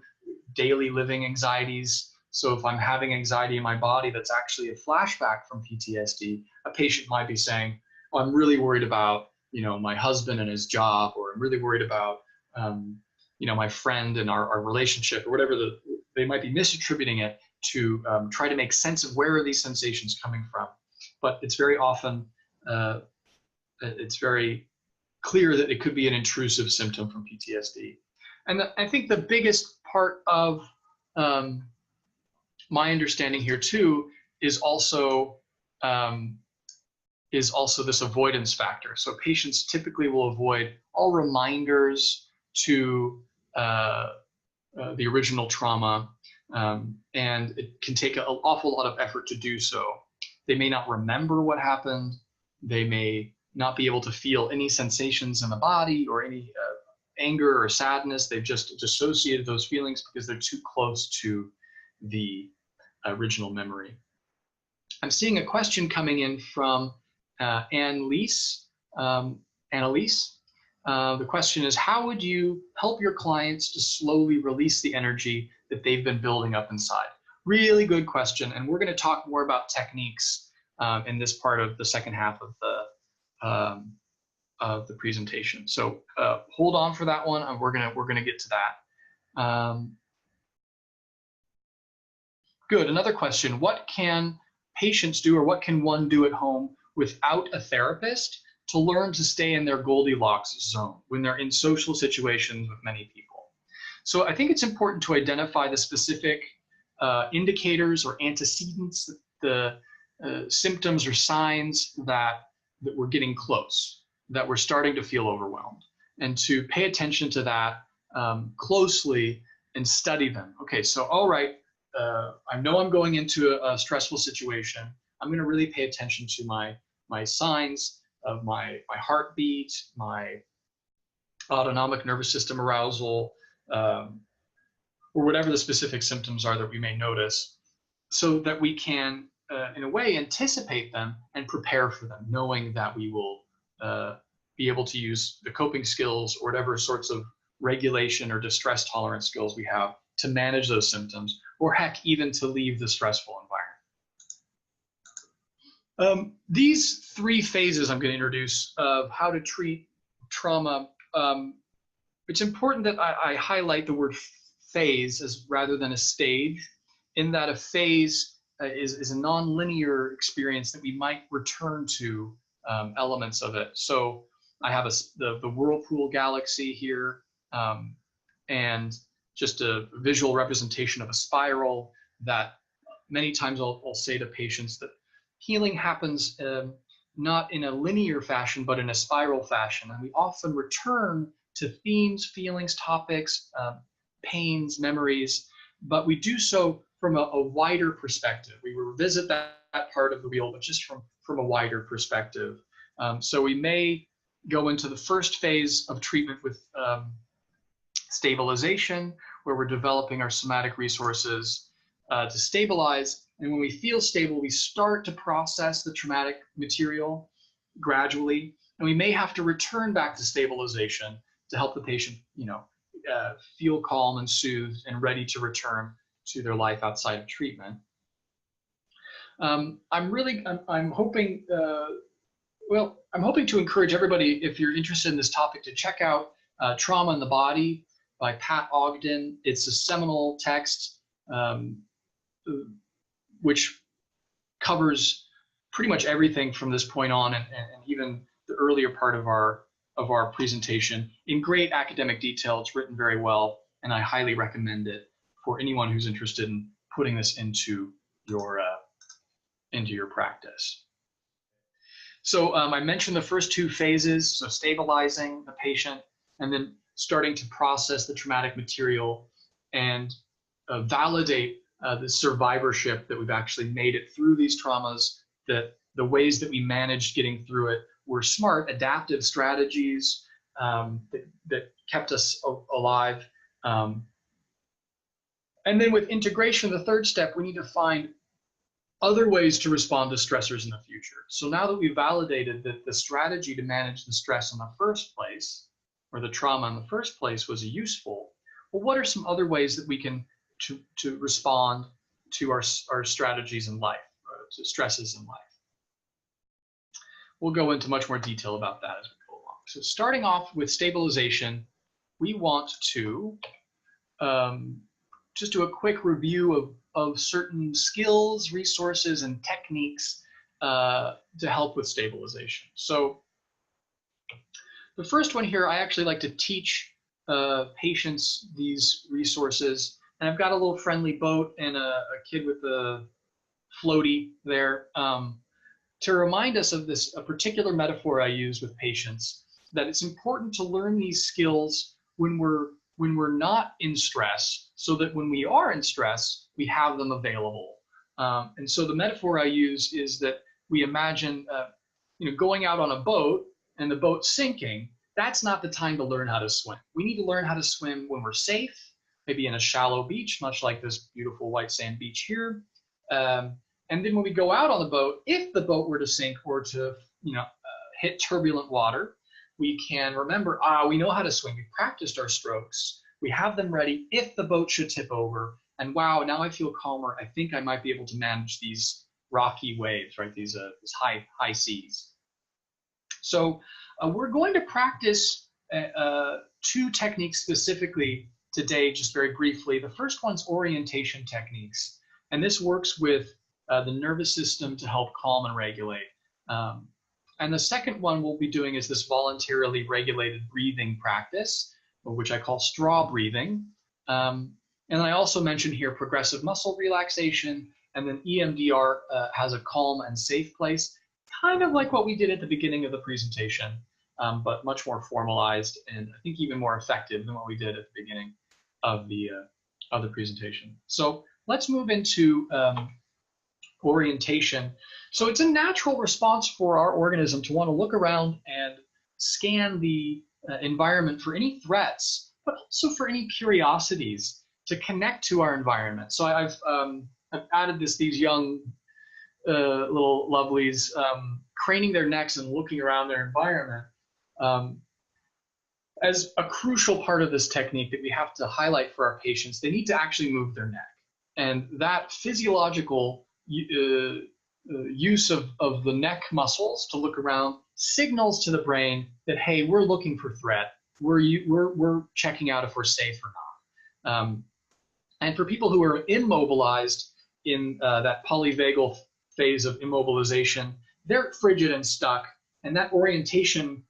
daily living anxieties. So if I'm having anxiety in my body that's actually a flashback from PTSD, a patient might be saying, oh, I'm really worried about, my husband and his job, or I'm really worried about, my friend and our relationship, or whatever. They might be misattributing it to try to make sense of where are these sensations coming from. But it's very often, it's very clear that it could be an intrusive symptom from PTSD. And I think the biggest part of my understanding here too is also this avoidance factor. So patients typically will avoid all reminders to the original trauma. And it can take an awful lot of effort to do so. They may not remember what happened. They may not be able to feel any sensations in the body or any anger or sadness. They've just dissociated those feelings because they're too close to the original memory. I'm seeing a question coming in from Annalise. The question is, how would you help your clients to slowly release the energy that they've been building up inside? Really good question. And we're going to talk more about techniques in this part of the second half of the presentation. So hold on for that one, and we're gonna get to that. Good. Another question: what can patients do, or what can one do at home without a therapist to learn to stay in their Goldilocks zone when they're in social situations with many people? So I think it's important to identify the specific indicators or antecedents, the symptoms or signs that we're getting close, that we're starting to feel overwhelmed, and to pay attention to that closely and study them. Okay, so all right, I know I'm going into a stressful situation. I'm going to really pay attention to my signs of my heartbeat, my autonomic nervous system arousal, or whatever the specific symptoms are that we may notice, so that we can, in a way, anticipate them and prepare for them, knowing that we will be able to use the coping skills or whatever sorts of regulation or distress tolerance skills we have to manage those symptoms, or heck, even to leave the stressful environment. These three phases I'm going to introduce of how to treat trauma, it's important that I highlight the word phase as rather than a stage, in that a phase is a non-linear experience that we might return to elements of it. So I have the whirlpool galaxy here, and just a visual representation of a spiral that many times I'll say to patients that healing happens not in a linear fashion, but in a spiral fashion. And we often return to themes, feelings, topics, pains, memories, but we do so from a wider perspective. We revisit that part of the wheel, but just from a wider perspective. So we may go into the first phase of treatment with stabilization, where we're developing our somatic resources to stabilize. And when we feel stable, we start to process the traumatic material gradually. And we may have to return back to stabilization to help the patient, feel calm and soothed and ready to return to their life outside of treatment. I'm hoping to encourage everybody, if you're interested in this topic, to check out Trauma in the Body by Pat Ogden. It's a seminal text which covers pretty much everything from this point on, and even the earlier part of our presentation in great academic detail. It's written very well, and I highly recommend it for anyone who's interested in putting this into your practice. So I mentioned the first two phases, so stabilizing the patient and then starting to process the traumatic material and validate the survivorship that we've actually made it through these traumas, that the ways that we managed getting through it were smart, adaptive strategies that kept us alive. And then with integration, the third step, we need to find other ways to respond to stressors in the future. So now that we've validated that the strategy to manage the stress in the first place, or the trauma in the first place, was useful, well, what are some other ways that we can to respond to our strategies in life, to stresses in life? We'll go into much more detail about that as we go along. So starting off with stabilization, we want to just do a quick review of certain skills, resources, and techniques to help with stabilization. So the first one here, I actually like to teach patients these resources. And I've got a little friendly boat and a kid with a floaty there to remind us of a particular metaphor I use with patients, that it's important to learn these skills when we're when we're not in stress, so that when we are in stress, we have them available. And so the metaphor I use is that we imagine going out on a boat and the boat sinking. That's not the time to learn how to swim. We need to learn how to swim when we're safe, maybe in a shallow beach, much like this beautiful white sand beach here. And then when we go out on the boat, if the boat were to sink or to hit turbulent water, we can remember, we know how to swim. We practiced our strokes. We have them ready if the boat should tip over. And wow, now I feel calmer. I think I might be able to manage these rocky waves, right? These high seas. So we're going to practice two techniques specifically today, just very briefly. The first one's orientation techniques. And this works with the nervous system to help calm and regulate. And the second one we'll be doing is this voluntarily regulated breathing practice, which I call straw breathing. And I also mentioned here progressive muscle relaxation, and then EMDR has a calm and safe place, kind of like what we did at the beginning of the presentation, but much more formalized and I think even more effective than what we did at the beginning of the presentation. So let's move into orientation. So it's a natural response for our organism to want to look around and scan the environment for any threats, but also for any curiosities to connect to our environment. So I've added these young little lovelies craning their necks and looking around their environment as a crucial part of this technique that we have to highlight for our patients. They need to actually move their neck. And that physiological use of the neck muscles to look around signals to the brain that, hey, we're looking for threat. We're checking out if we're safe or not. And for people who are immobilized in that polyvagal phase of immobilization, they're frigid and stuck, and that orientation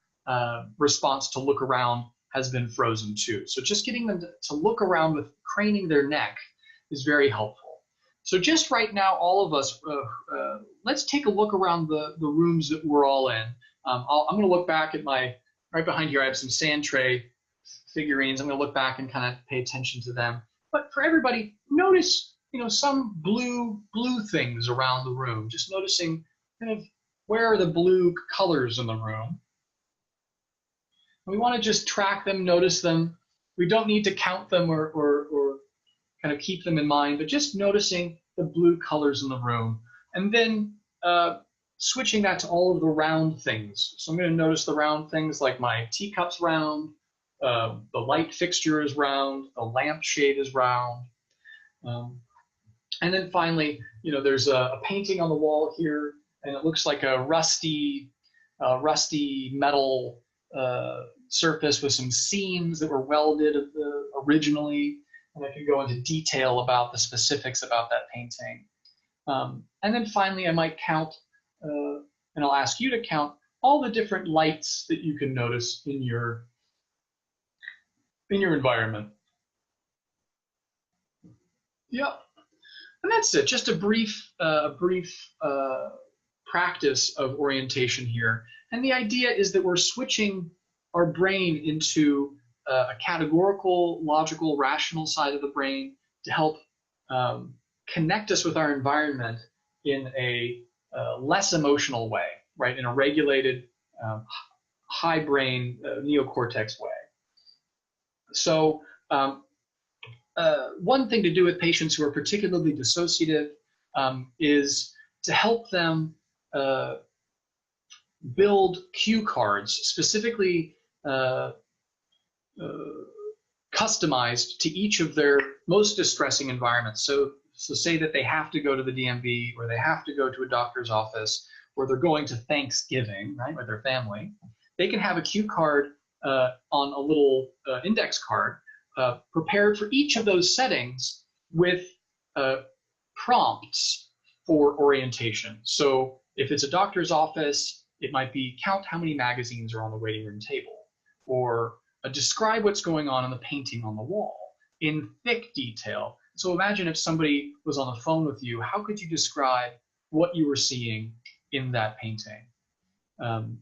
response to look around has been frozen too. So just getting them to look around with craning their neck is very helpful. So just right now, all of us, let's take a look around the rooms that we're all in. I'm going to look back at right behind here, I have some sand tray figurines. I'm going to look back and kind of pay attention to them. But for everybody, notice, some blue things around the room. Just noticing kind of where are the blue colors in the room. And we want to just track them, notice them. We don't need to count them or kind of keep them in mind, but just noticing the blue colors in the room. And then switching that to all of the round things. So I'm going to notice the round things like my teacup's round, the light fixture is round, the lampshade is round. And then finally, there's a painting on the wall here, and it looks like a rusty metal surface with some seams that were welded originally. And I can go into detail about the specifics about that painting. And then finally, I might count, and I'll ask you to count all the different lights that you can notice in your environment. Yep. And that's it. Just a brief practice of orientation here. And the idea is that we're switching our brain into a categorical, logical, rational side of the brain to help connect us with our environment in a less emotional way, right? In a regulated, high brain neocortex way. So one thing to do with patients who are particularly dissociative is to help them build cue cards, specifically customized to each of their most distressing environments. So say that they have to go to the DMV, or they have to go to a doctor's office, or they're going to Thanksgiving, right, with their family. They can have a cue card on a little index card prepared for each of those settings with prompts for orientation. So if it's a doctor's office, it might be count how many magazines are on the waiting room table, or describe what's going on in the painting on the wall in thick detail. So imagine if somebody was on the phone with you, how could you describe what you were seeing in that painting? And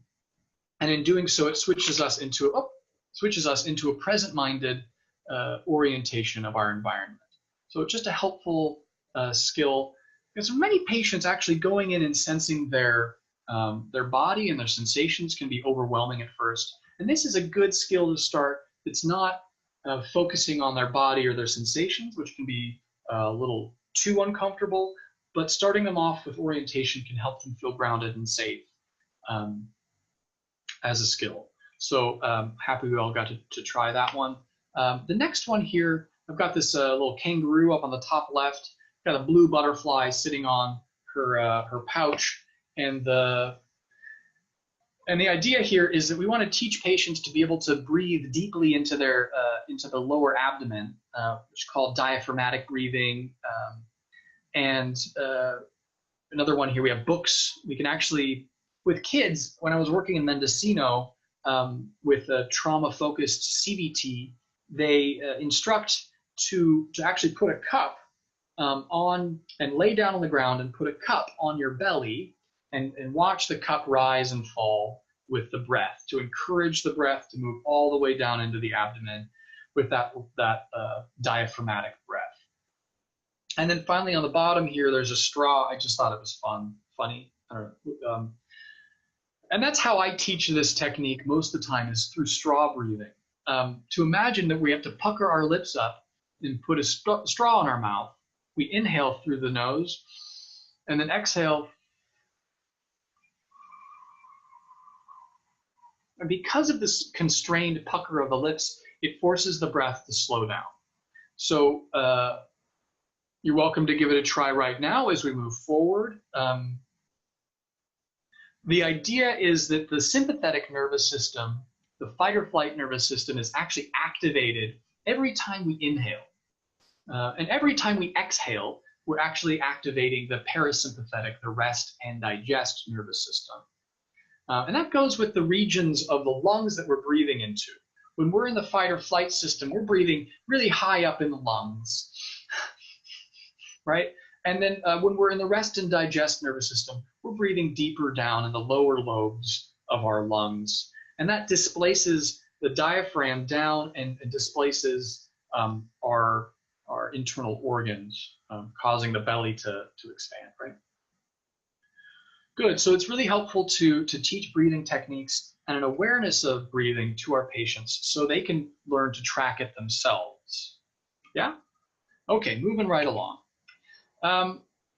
in doing so, it switches us into a present-minded orientation of our environment. So it's just a helpful skill, because for many patients, actually going in and sensing their body and their sensations can be overwhelming at first. And this is a good skill to start. It's not focusing on their body or their sensations, which can be a little too uncomfortable, but starting them off with orientation can help them feel grounded and safe as a skill. So happy we all got to try that one. The next one here, I've got this little kangaroo up on the top left, got a blue butterfly sitting on her pouch, and the idea here is that we want to teach patients to be able to breathe deeply into their into the lower abdomen, which is called diaphragmatic breathing. And another one here, we have books. We can actually, with kids, when I was working in Mendocino with a trauma-focused CBT, they instruct to actually put a cup on and lay down on the ground and put a cup on your belly and watch the cup rise and fall with the breath, to encourage the breath to move all the way down into the abdomen with that diaphragmatic breath. And then finally on the bottom here, there's a straw. I just thought it was funny. I don't know. And that's how I teach this technique most of the time, is through straw breathing. To imagine that we have to pucker our lips up and put a straw in our mouth. We inhale through the nose and then exhale. And because of this constrained pucker of the lips, it forces the breath to slow down. So you're welcome to give it a try right now as we move forward. The idea is that the sympathetic nervous system, the fight or flight nervous system, is actually activated every time we inhale. And every time we exhale, we're actually activating the parasympathetic, the rest and digest nervous system. And that goes with the regions of the lungs that we're breathing into. When we're in the fight or flight system, we're breathing really high up in the lungs, right? And then when we're in the rest and digest nervous system, we're breathing deeper down in the lower lobes of our lungs. And that displaces the diaphragm down and displaces our internal organs, causing the belly to expand, right? Good, so it's really helpful to teach breathing techniques and an awareness of breathing to our patients so they can learn to track it themselves. Yeah? Okay, moving right along.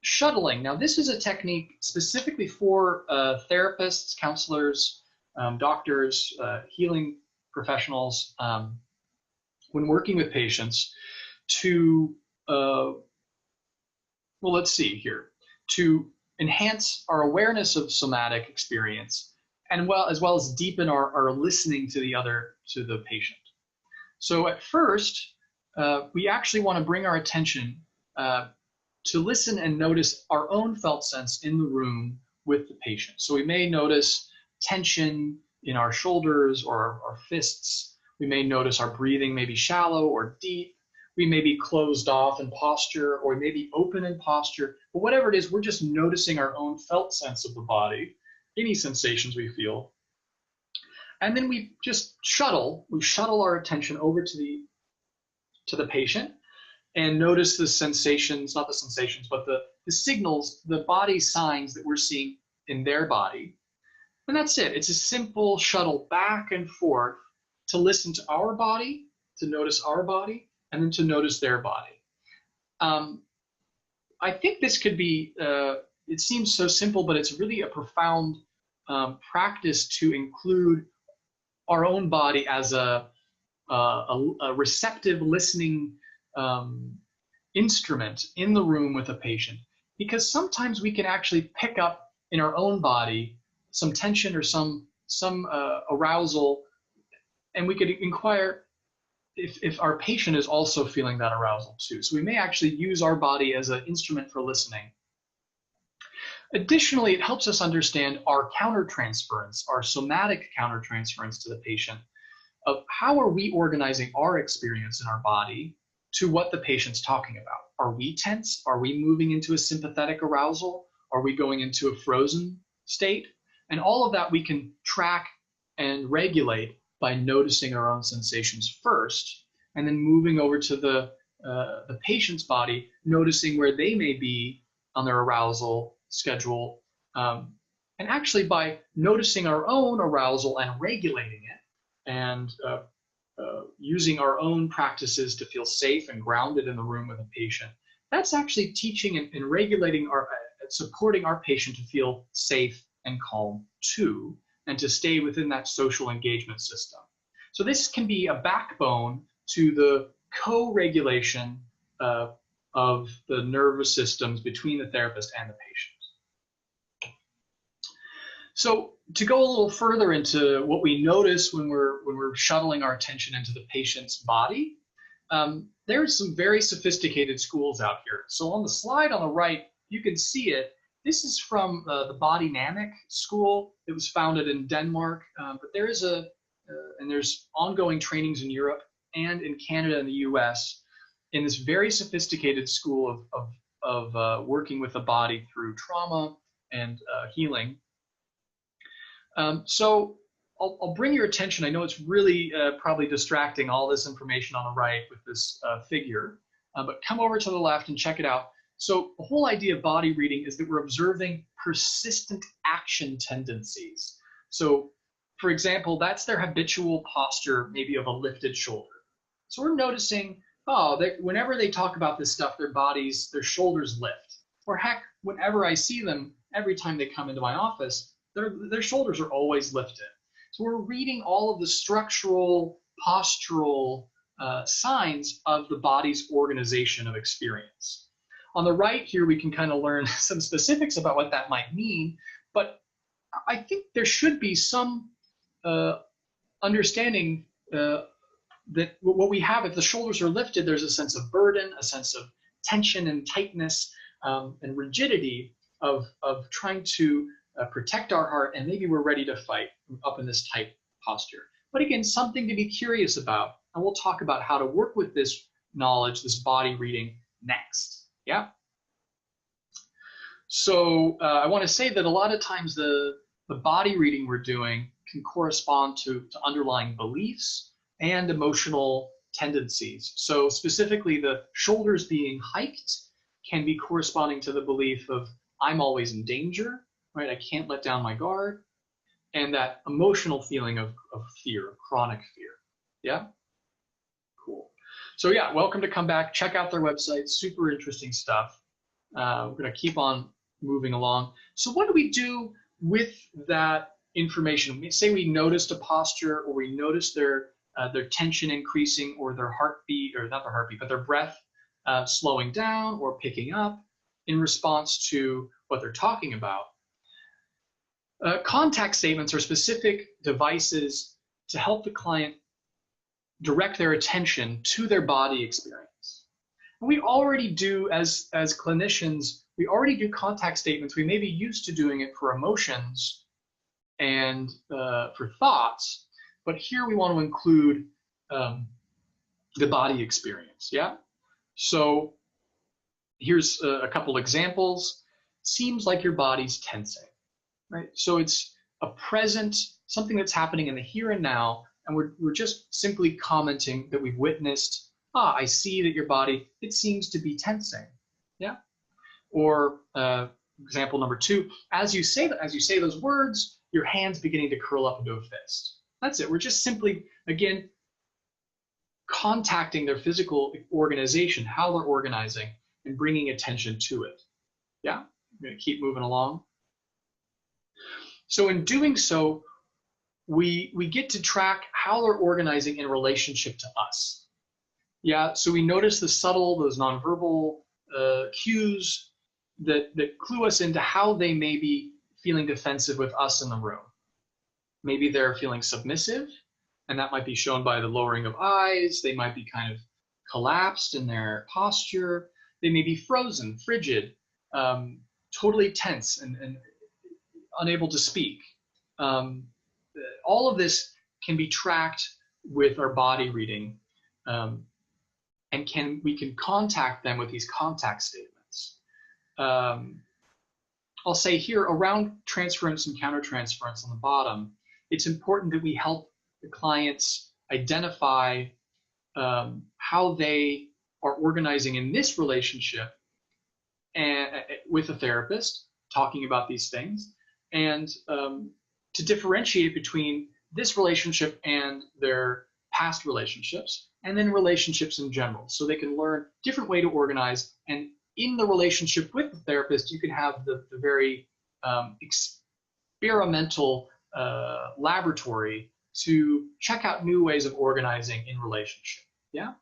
Shuttling. Now, this is a technique specifically for therapists, counselors, doctors, healing professionals, when working with patients to, well, let's see here, to enhance our awareness of somatic experience, and as well as deepen our listening to the patient. So at first, we actually want to bring our attention to listen and notice our own felt sense in the room with the patient. So we may notice tension in our shoulders or our fists. We may notice our breathing may be shallow or deep. We may be closed off in posture, or we may be open in posture. But whatever it is, we're just noticing our own felt sense of the body, any sensations we feel. And then we just shuttle our attention over to the patient and notice the sensations, not the sensations, but the signals, the body signs that we're seeing in their body. And that's it. It's a simple shuttle back and forth to listen to our body, to notice our body, and then to notice their body. I think this could be, it seems so simple, but it's really a profound practice to include our own body as a receptive listening instrument in the room with a patient. Because sometimes we can actually pick up in our own body some tension or some arousal, and we could inquire if our patient is also feeling that arousal too. So we may actually use our body as an instrument for listening. Additionally, it helps us understand our countertransference, our somatic countertransference to the patient, of how are we organizing our experience in our body to what the patient's talking about. Are we tense? Are we moving into a sympathetic arousal? Are we going into a frozen state? And all of that we can track and regulate by noticing our own sensations first, and then moving over to the patient's body, noticing where they may be on their arousal schedule. And actually, by noticing our own arousal and regulating it, and using our own practices to feel safe and grounded in the room with a patient, that's actually teaching and regulating supporting our patient to feel safe and calm too, and to stay within that social engagement system. So this can be a backbone to the co-regulation of the nervous systems between the therapist and the patient. So to go a little further into what we notice when we're shuttling our attention into the patient's body, there's some very sophisticated schools out here. So on the slide on the right, you can see it. This is from the Bodynamic school. It was founded in Denmark, but there is and there's ongoing trainings in Europe and in Canada and the US in this very sophisticated school of working with the body through trauma and healing. So I'll bring your attention. I know it's really probably distracting, all this information on the right with this figure, but come over to the left and check it out. So the whole idea of body reading is that we're observing persistent action tendencies. So for example, that's their habitual posture, maybe of a lifted shoulder. So we're noticing, whenever they talk about this stuff, their shoulders lift. Or heck, whenever I see them, every time they come into my office, their shoulders are always lifted. So we're reading all of the structural, postural signs of the body's organization of experience. On the right here, we can kind of learn some specifics about what that might mean, but I think there should be some understanding that what we have, if the shoulders are lifted, there's a sense of burden, a sense of tension and tightness and rigidity of trying to protect our heart, and maybe we're ready to fight up in this tight posture. But again, something to be curious about, and we'll talk about how to work with this knowledge, this body reading next. Yeah. So I want to say that a lot of times the body reading we're doing can correspond to underlying beliefs and emotional tendencies. So specifically, the shoulders being hiked can be corresponding to the belief of I'm always in danger, right? I can't let down my guard. And that emotional feeling of fear, of chronic fear. Yeah? Cool. So yeah, welcome to come back. Check out their website. Super interesting stuff. We're going to keep on moving along. So what do we do with that information? Say we noticed a posture, or we noticed their tension increasing, or their heartbeat, or not their heartbeat, but their breath slowing down or picking up in response to what they're talking about. Contact statements are specific devices to help the client direct their attention to their body experience. And we already do, as clinicians, we already do contact statements. We may be used to doing it for emotions and for thoughts, but here we want to include the body experience, yeah? So here's a couple examples. Seems like your body's tensing, right? So it's a present, something that's happening in the here and now, and we're just simply commenting that we've witnessed, I see that your body, it seems to be tensing, yeah? Or example number 2, as you say those words, your hand's beginning to curl up into a fist. That's it. We're just simply, again, contacting their physical organization, how they're organizing, and bringing attention to it. Yeah, I'm going to keep moving along. So in doing so, we get to track how they're organizing in relationship to us. Yeah, so we notice the subtle, those nonverbal cues that clue us into how they may be feeling defensive with us in the room. Maybe they're feeling submissive, and that might be shown by the lowering of eyes. They might be kind of collapsed in their posture. They may be frozen, frigid, totally tense and unable to speak. All of this can be tracked with our body reading, and we can contact them with these contact statements. I'll say here, around transference and countertransference on the bottom, it's important that we help the clients identify how they are organizing in this relationship and with a therapist, talking about these things, and to differentiate between this relationship and their past relationships, and then relationships in general. So they can learn different way to organize, and in the relationship with the therapist, you can have the very experimental laboratory to check out new ways of organizing in relationship. Yeah,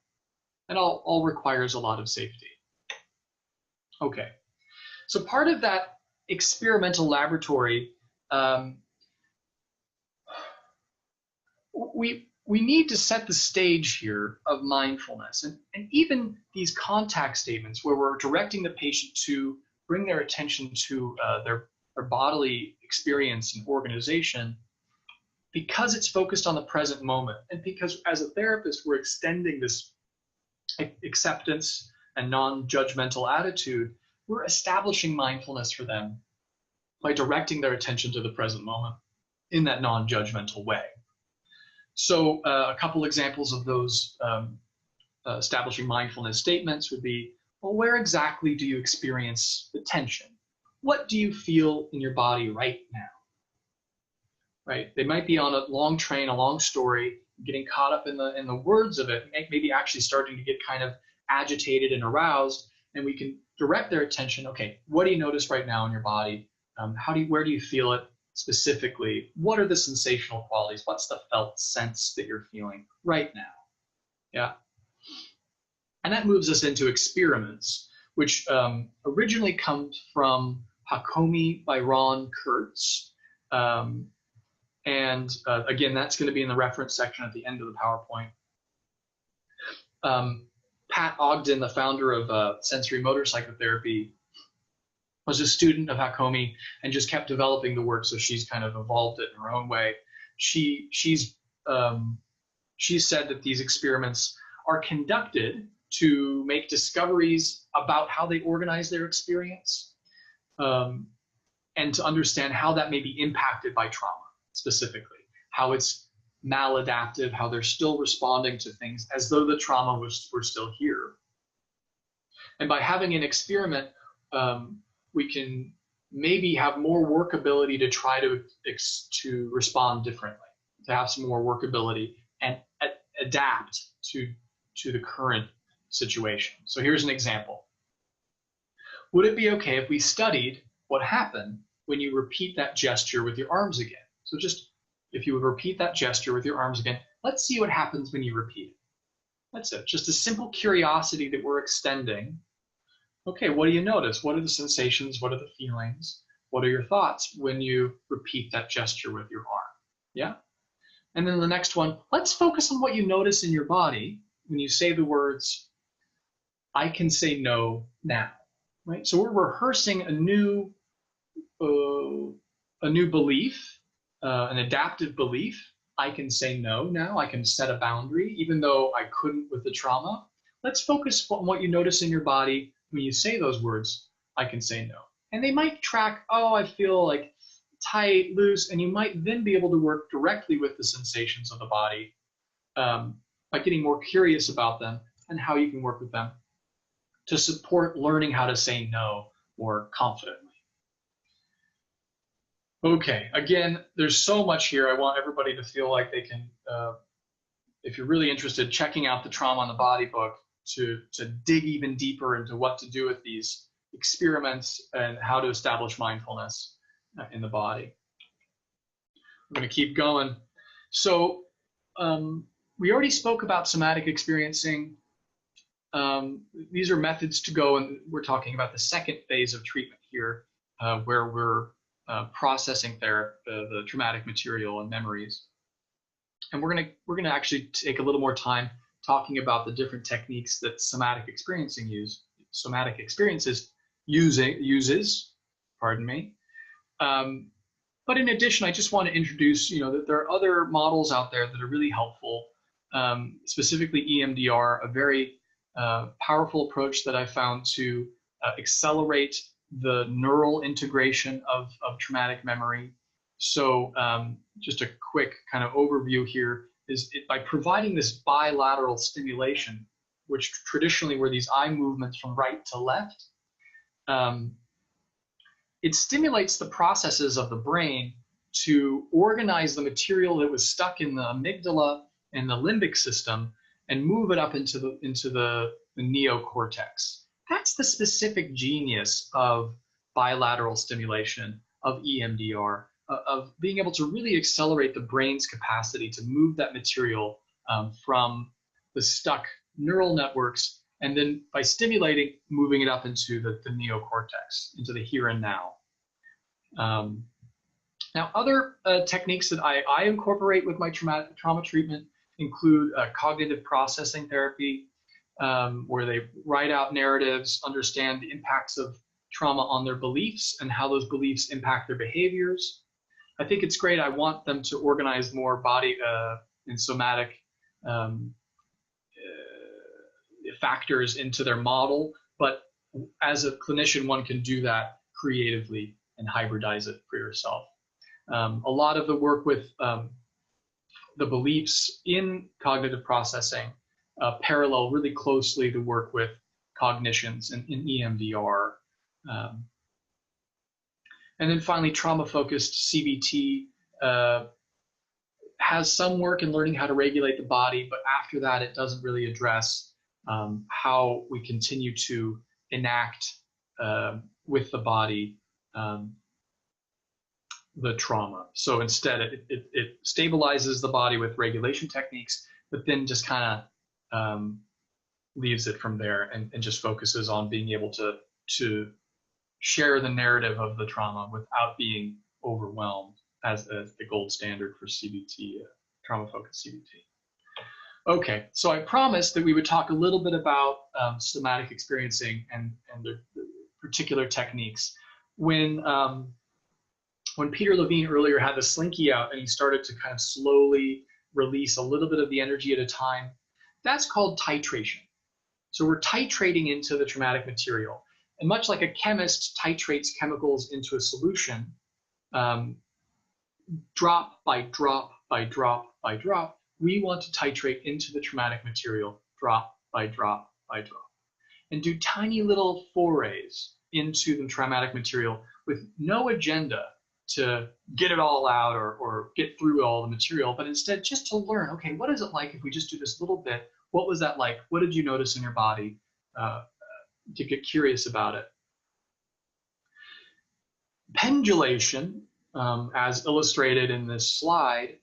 and all requires a lot of safety. Okay, so part of that experimental laboratory, we need to set the stage here of mindfulness, and even these contact statements where we're directing the patient to bring their attention to their bodily experience and organization, because it's focused on the present moment, and because as a therapist we're extending this acceptance and non-judgmental attitude, we're establishing mindfulness for them by directing their attention to the present moment in that non-judgmental way. So a couple examples of those establishing mindfulness statements would be, well, where exactly do you experience the tension? What do you feel in your body right now? Right? They might be on a long train, a long story, getting caught up in the words of it, maybe actually starting to get kind of agitated and aroused, and we can direct their attention. Okay, what do you notice right now in your body? Where do you feel it specifically? What are the sensational qualities? What's the felt sense that you're feeling right now? Yeah. And that moves us into experiments, which originally comes from Hakomi by Ron Kurtz. Again, that's going to be in the reference section at the end of the PowerPoint. Pat Ogden, the founder of sensory motor psychotherapy, was a student of Hakomi and just kept developing the work, so she's kind of evolved it in her own way. She said that these experiments are conducted to make discoveries about how they organize their experience, and to understand how that may be impacted by trauma specifically, how it's maladaptive, how they're still responding to things as though the trauma were still here. And by having an experiment, we can maybe have more workability to try to respond differently, to have some more workability and adapt to the current situation. So here's an example. Would it be okay if we studied what happened when you repeat that gesture with your arms again? So just if you would repeat that gesture with your arms again, let's see what happens when you repeat it. That's it, just a simple curiosity that we're extending. Okay, what do you notice? What are the sensations? What are the feelings? What are your thoughts when you repeat that gesture with your arm? Yeah? And then the next one, let's focus on what you notice in your body when you say the words, I can say no now, right? So we're rehearsing a new belief, an adaptive belief. I can say no now. I can set a boundary, even though I couldn't with the trauma. Let's focus on what you notice in your body when you say those words, I can say no. And they might track, oh, I feel like tight, loose, and you might then be able to work directly with the sensations of the body by getting more curious about them and how you can work with them to support learning how to say no more confidently. Okay, again, there's so much here. I want everybody to feel like they can, if you're really interested, checking out the Trauma on the Body book to dig even deeper into what to do with these experiments and how to establish mindfulness in the body. I'm going to keep going. So we already spoke about somatic experiencing. These are methods to go, and we're talking about the second phase of treatment here, where we're processing the traumatic material and memories. And we're gonna actually take a little more time talking about the different techniques that somatic experiences uses, pardon me. But in addition, I just want to introduce, that there are other models out there that are really helpful, specifically EMDR, a very powerful approach that I found to accelerate the neural integration of traumatic memory. So just a quick kind of overview here. by providing this bilateral stimulation, which traditionally were these eye movements from right to left, it stimulates the processes of the brain to organize the material that was stuck in the amygdala and the limbic system and move it up into the neocortex. That's the specific genius of bilateral stimulation, of EMDR, of being able to really accelerate the brain's capacity to move that material from the stuck neural networks, and then by stimulating, moving it up into the neocortex, into the here and now. Now, other techniques that I incorporate with my trauma treatment include cognitive processing therapy, where they write out narratives, understand the impacts of trauma on their beliefs and how those beliefs impact their behaviors. I think it's great. I want them to organize more body and somatic factors into their model, but as a clinician, one can do that creatively and hybridize it for yourself. A lot of the work with the beliefs in cognitive processing parallel really closely the work with cognitions in EMDR. And then finally, trauma-focused CBT has some work in learning how to regulate the body, but after that, it doesn't really address how we continue to enact with the body the trauma. So instead, it stabilizes the body with regulation techniques, but then just kind of leaves it from there and just focuses on being able to share the narrative of the trauma without being overwhelmed as the gold standard for CBT, trauma-focused CBT. Okay, so I promised that we would talk a little bit about somatic experiencing and the particular techniques. When Peter Levine earlier had the slinky out and he started to kind of slowly release a little bit of the energy at a time, that's called titration. So we're titrating into the traumatic material. And much like a chemist titrates chemicals into a solution, drop by drop by drop by drop, we want to titrate into the traumatic material, drop by drop by drop, and do tiny little forays into the traumatic material with no agenda to get it all out or get through all the material, but instead just to learn, okay, what is it like if we just do this little bit? What was that like? What did you notice in your body? To get curious about it. Pendulation, as illustrated in this slide,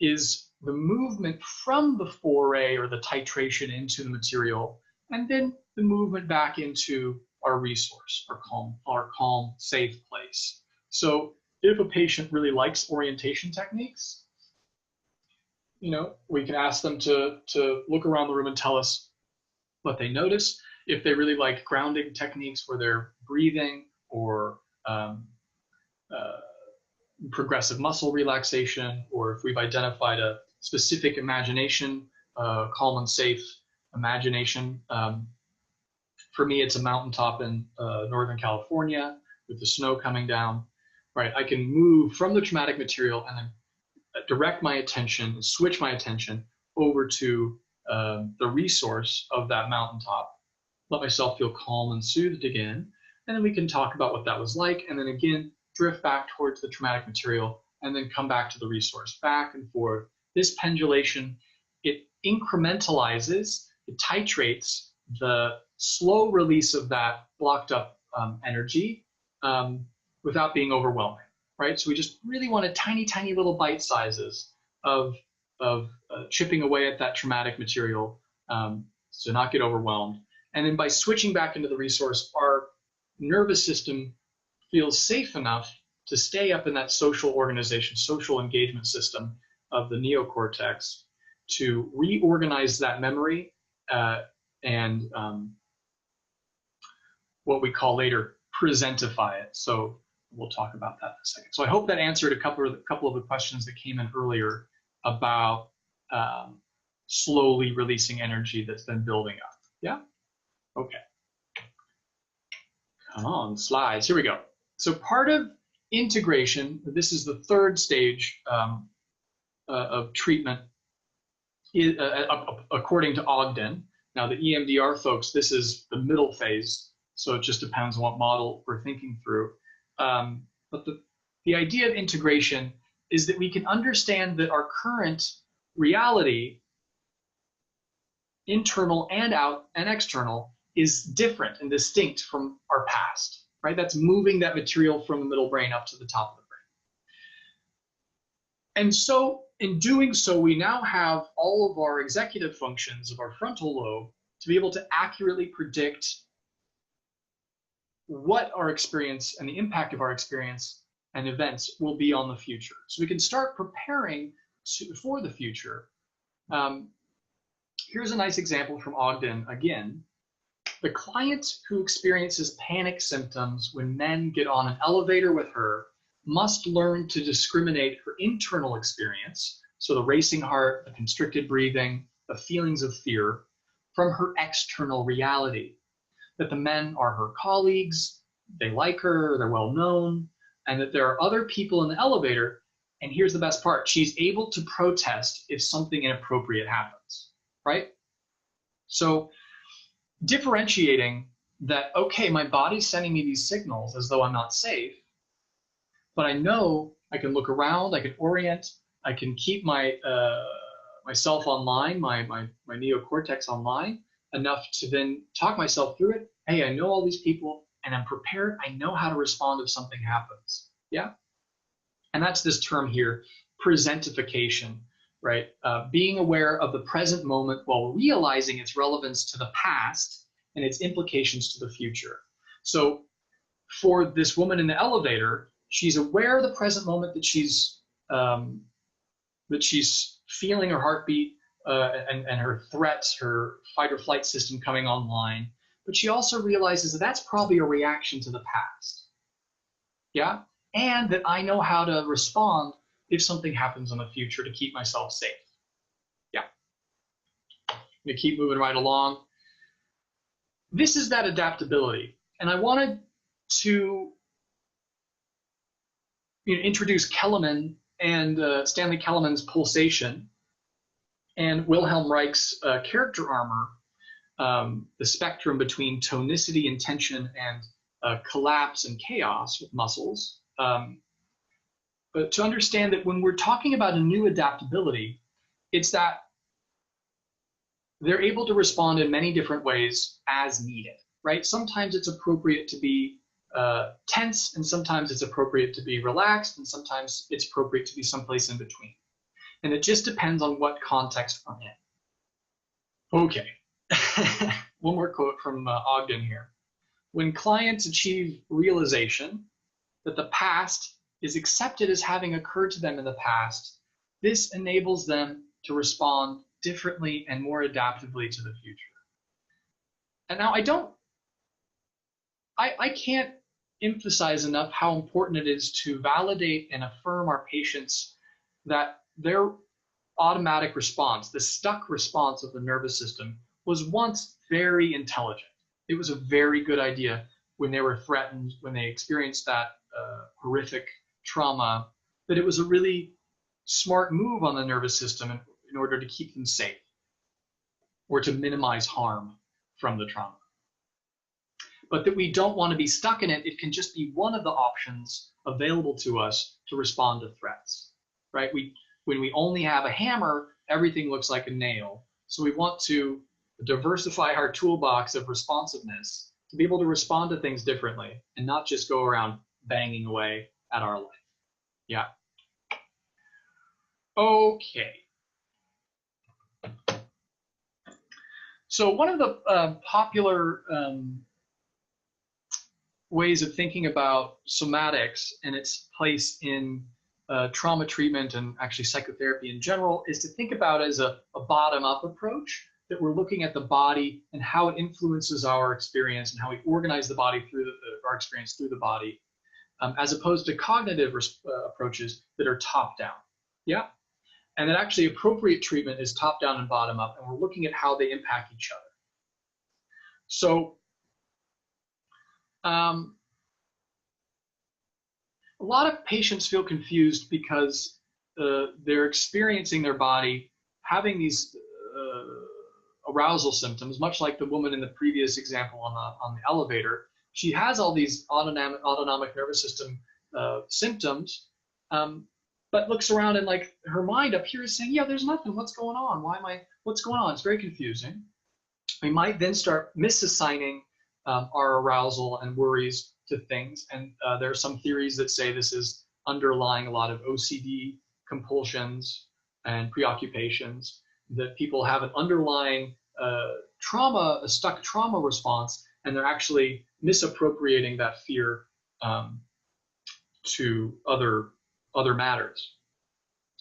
is the movement from the foray or the titration into the material, and then the movement back into our resource, our calm, safe place. So if a patient really likes orientation techniques, we can ask them to look around the room and tell us what they notice. If they really like grounding techniques where they're breathing or progressive muscle relaxation, or if we've identified a specific imagination, calm and safe imagination. For me, it's a mountaintop in Northern California with the snow coming down. Right, I can move from the traumatic material and then direct my attention, switch my attention over to the resource of that mountaintop. Let myself feel calm and soothed again, and then we can talk about what that was like, and then again drift back towards the traumatic material, and then come back to the resource, back and forth. This pendulation, it incrementalizes, it titrates the slow release of that blocked up energy without being overwhelming, right? So we just really want tiny little bite sizes of chipping away at that traumatic material to not get overwhelmed. And then by switching back into the resource, our nervous system feels safe enough to stay up in that social organization, social engagement system of the neocortex to reorganize that memory and what we call later presentify it. So we'll talk about that in a second. So I hope that answered a couple of the questions that came in earlier about slowly releasing energy that's been building up. Yeah? Okay. Come on, slides. Here we go. So part of integration, this is the third stage of treatment, according to Ogden. Now, the EMDR folks, this is the middle phase, so it just depends on what model we're thinking through. But the idea of integration is that we can understand that our current reality, internal and out and external, is different and distinct from our past, right? That's moving that material from the middle brain up to the top of the brain. And so in doing so, we now have all of our executive functions of our frontal lobe to be able to accurately predict what our experience and the impact of our experience and events will be on the future. So we can start preparing for the future. Here's a nice example from Ogden again. The client who experiences panic symptoms when men get on an elevator with her must learn to discriminate her internal experience, so the racing heart, the constricted breathing, the feelings of fear, from her external reality. That the men are her colleagues, they like her, they're well known, and that there are other people in the elevator. And here's the best part, she's able to protest if something inappropriate happens, right? So differentiating that, okay, my body's sending me these signals as though I'm not safe, but I know I can look around, I can orient, I can keep my myself online, my neocortex online, enough to then talk myself through it. Hey, I know all these people and I'm prepared. I know how to respond if something happens. Yeah. And that's this term here, presentification, right? Being aware of the present moment while realizing its relevance to the past and its implications to the future. So for this woman in the elevator, she's aware of the present moment that she's feeling her heartbeat and her threats, her fight or flight system coming online. But she also realizes that that's probably a reaction to the past. Yeah? And that I know how to respond if something happens in the future to keep myself safe. Yeah. I'm going to keep moving right along. This is that adaptability. And I wanted to introduce Kellerman and Stanley Kellerman's pulsation and Wilhelm Reich's character armor, the spectrum between tonicity and tension and collapse and chaos with muscles. But to understand that when we're talking about a new adaptability, it's that they're able to respond in many different ways as needed, right? Sometimes it's appropriate to be tense, and sometimes it's appropriate to be relaxed, and sometimes it's appropriate to be someplace in between. And it just depends on what context I'm in. Okay. One more quote from Ogden here. When clients achieve realization that the past is accepted as having occurred to them in the past, this enables them to respond differently and more adaptively to the future. And now I can't emphasize enough how important it is to validate and affirm our patients that their automatic response, the stuck response of the nervous system, was once very intelligent. It was a very good idea when they were threatened, when they experienced that horrific trauma, that it was a really smart move on the nervous system in order to keep them safe or to minimize harm from the trauma. But that we don't want to be stuck in it. It can just be one of the options available to us to respond to threats, right? When we only have a hammer, everything looks like a nail. So we want to diversify our toolbox of responsiveness to be able to respond to things differently and not just go around banging away at our life. Yeah. Okay. So one of the popular ways of thinking about somatics and its place in trauma treatment and actually psychotherapy in general is to think about it as a bottom-up approach, that we're looking at the body and how it influences our experience and how we organize the body through our experience through the body, as opposed to cognitive approaches that are top-down. Yeah. And that actually appropriate treatment is top-down and bottom-up, and we're looking at how they impact each other. So a lot of patients feel confused because they're experiencing their body having these arousal symptoms, much like the woman in the previous example on the elevator. She has all these autonomic nervous system symptoms, but looks around and like her mind up here is saying, yeah, there's nothing. What's going on? What's going on? It's very confusing. We might then start misassigning our arousal and worries to things. And there are some theories that say this is underlying a lot of OCD compulsions and preoccupations, that people have an underlying trauma, a stuck trauma response, and they're actually misappropriating that fear to other matters.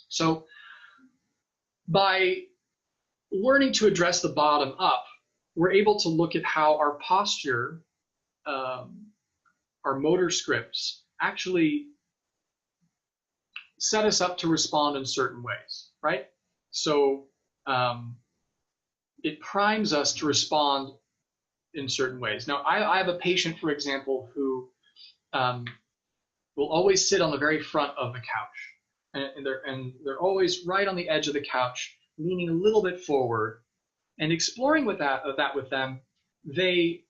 So by learning to address the bottom up, we're able to look at how our posture, our motor scripts, actually set us up to respond in certain ways, right? So it primes us to respond in certain ways. Now, I have a patient, for example, who will always sit on the very front of the couch, and they're always right on the edge of the couch, leaning a little bit forward, and exploring with that with them. They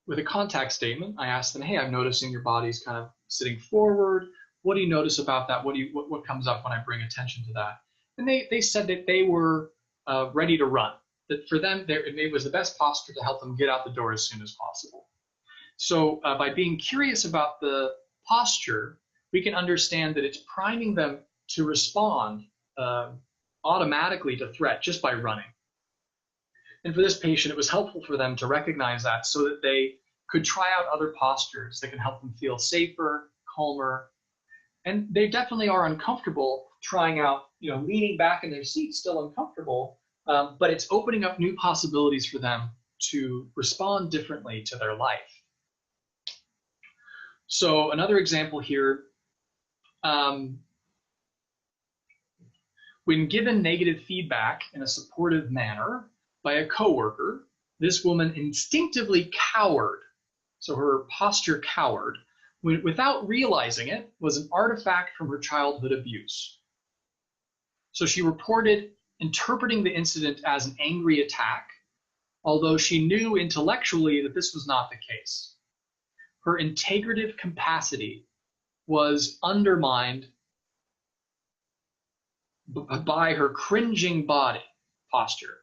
with a contact statement, I asked them, hey, I'm noticing your body's kind of sitting forward. What do you notice about that? What comes up when I bring attention to that? And they said that they were ready to run. That for them, it was the best posture to help them get out the door as soon as possible. So by being curious about the posture, we can understand that it's priming them to respond automatically to threat just by running. And for this patient, it was helpful for them to recognize that so that they could try out other postures that can help them feel safer, calmer. And they definitely are uncomfortable trying out, leaning back in their seat, still uncomfortable, but it's opening up new possibilities for them to respond differently to their life. So another example here, when given negative feedback in a supportive manner by a coworker, this woman instinctively cowered. So her posture cowered, without realizing it, was an artifact from her childhood abuse. So she reported interpreting the incident as an angry attack, although she knew intellectually that this was not the case. Her integrative capacity was undermined by her cringing body posture,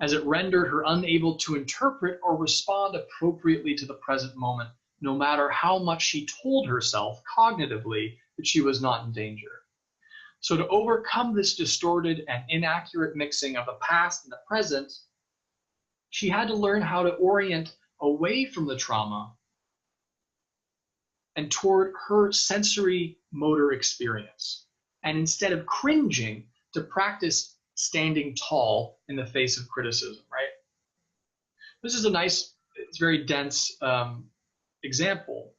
as it rendered her unable to interpret or respond appropriately to the present moment, no matter how much she told herself cognitively that she was not in danger. So to overcome this distorted and inaccurate mixing of the past and the present, she had to learn how to orient away from the trauma and toward her sensory motor experience. And instead of cringing, to practice standing tall in the face of criticism, right? This is a nice, it's very dense example.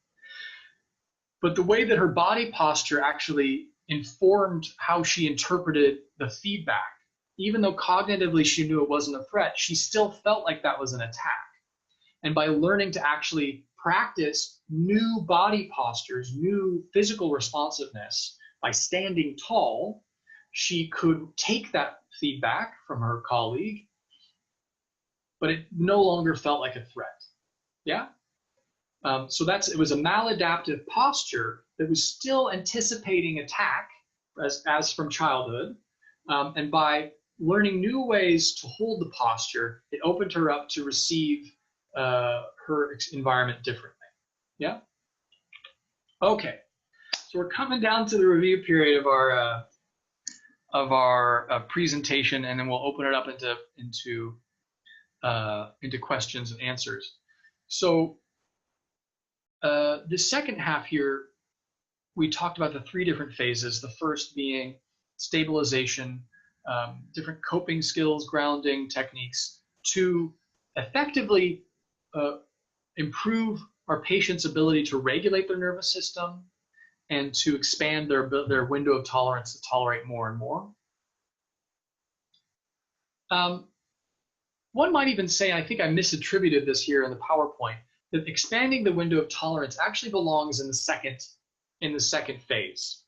But the way that her body posture actually informed how she interpreted the feedback, even though cognitively she knew it wasn't a threat, she still felt like that was an attack. And by learning to actually practice new body postures, new physical responsiveness, by standing tall, she could take that feedback from her colleague, but it no longer felt like a threat. Yeah? So it was a maladaptive posture that was still anticipating attack as from childhood. And by learning new ways to hold the posture, it opened her up to receive her environment differently. Yeah? Okay. So we're coming down to the review period of our presentation, and then we'll open it up into questions and answers. So the second half here, we talked about the three different phases. The first being stabilization, different coping skills, grounding techniques to effectively improve our patient's ability to regulate their nervous system and to expand their window of tolerance to tolerate more and more. One might even say, I think I misattributed this here in the PowerPoint, that expanding the window of tolerance actually belongs in the second phase,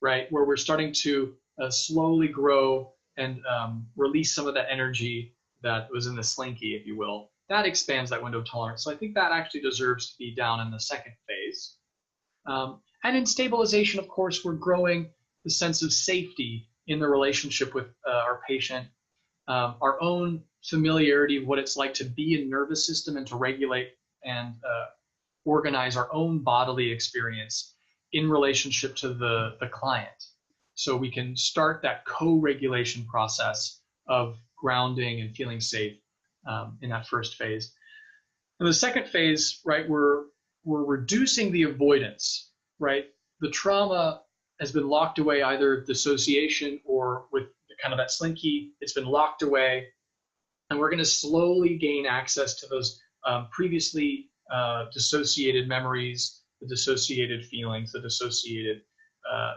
right? Where we're starting to slowly grow release some of that energy that was in the slinky, if you will. That expands that window of tolerance. So I think that actually deserves to be down in the second phase. And in stabilization, of course, we're growing the sense of safety in the relationship with our patient, our own familiarity of what it's like to be in nervous system and to regulate and organize our own bodily experience in relationship to the client. So we can start that co-regulation process of grounding and feeling safe in that first phase. In the second phase, right, we're reducing the avoidance, right? The trauma has been locked away, either dissociation or with kind of that slinky, it's been locked away. And we're going to slowly gain access to those previously dissociated memories, the dissociated feelings, the dissociated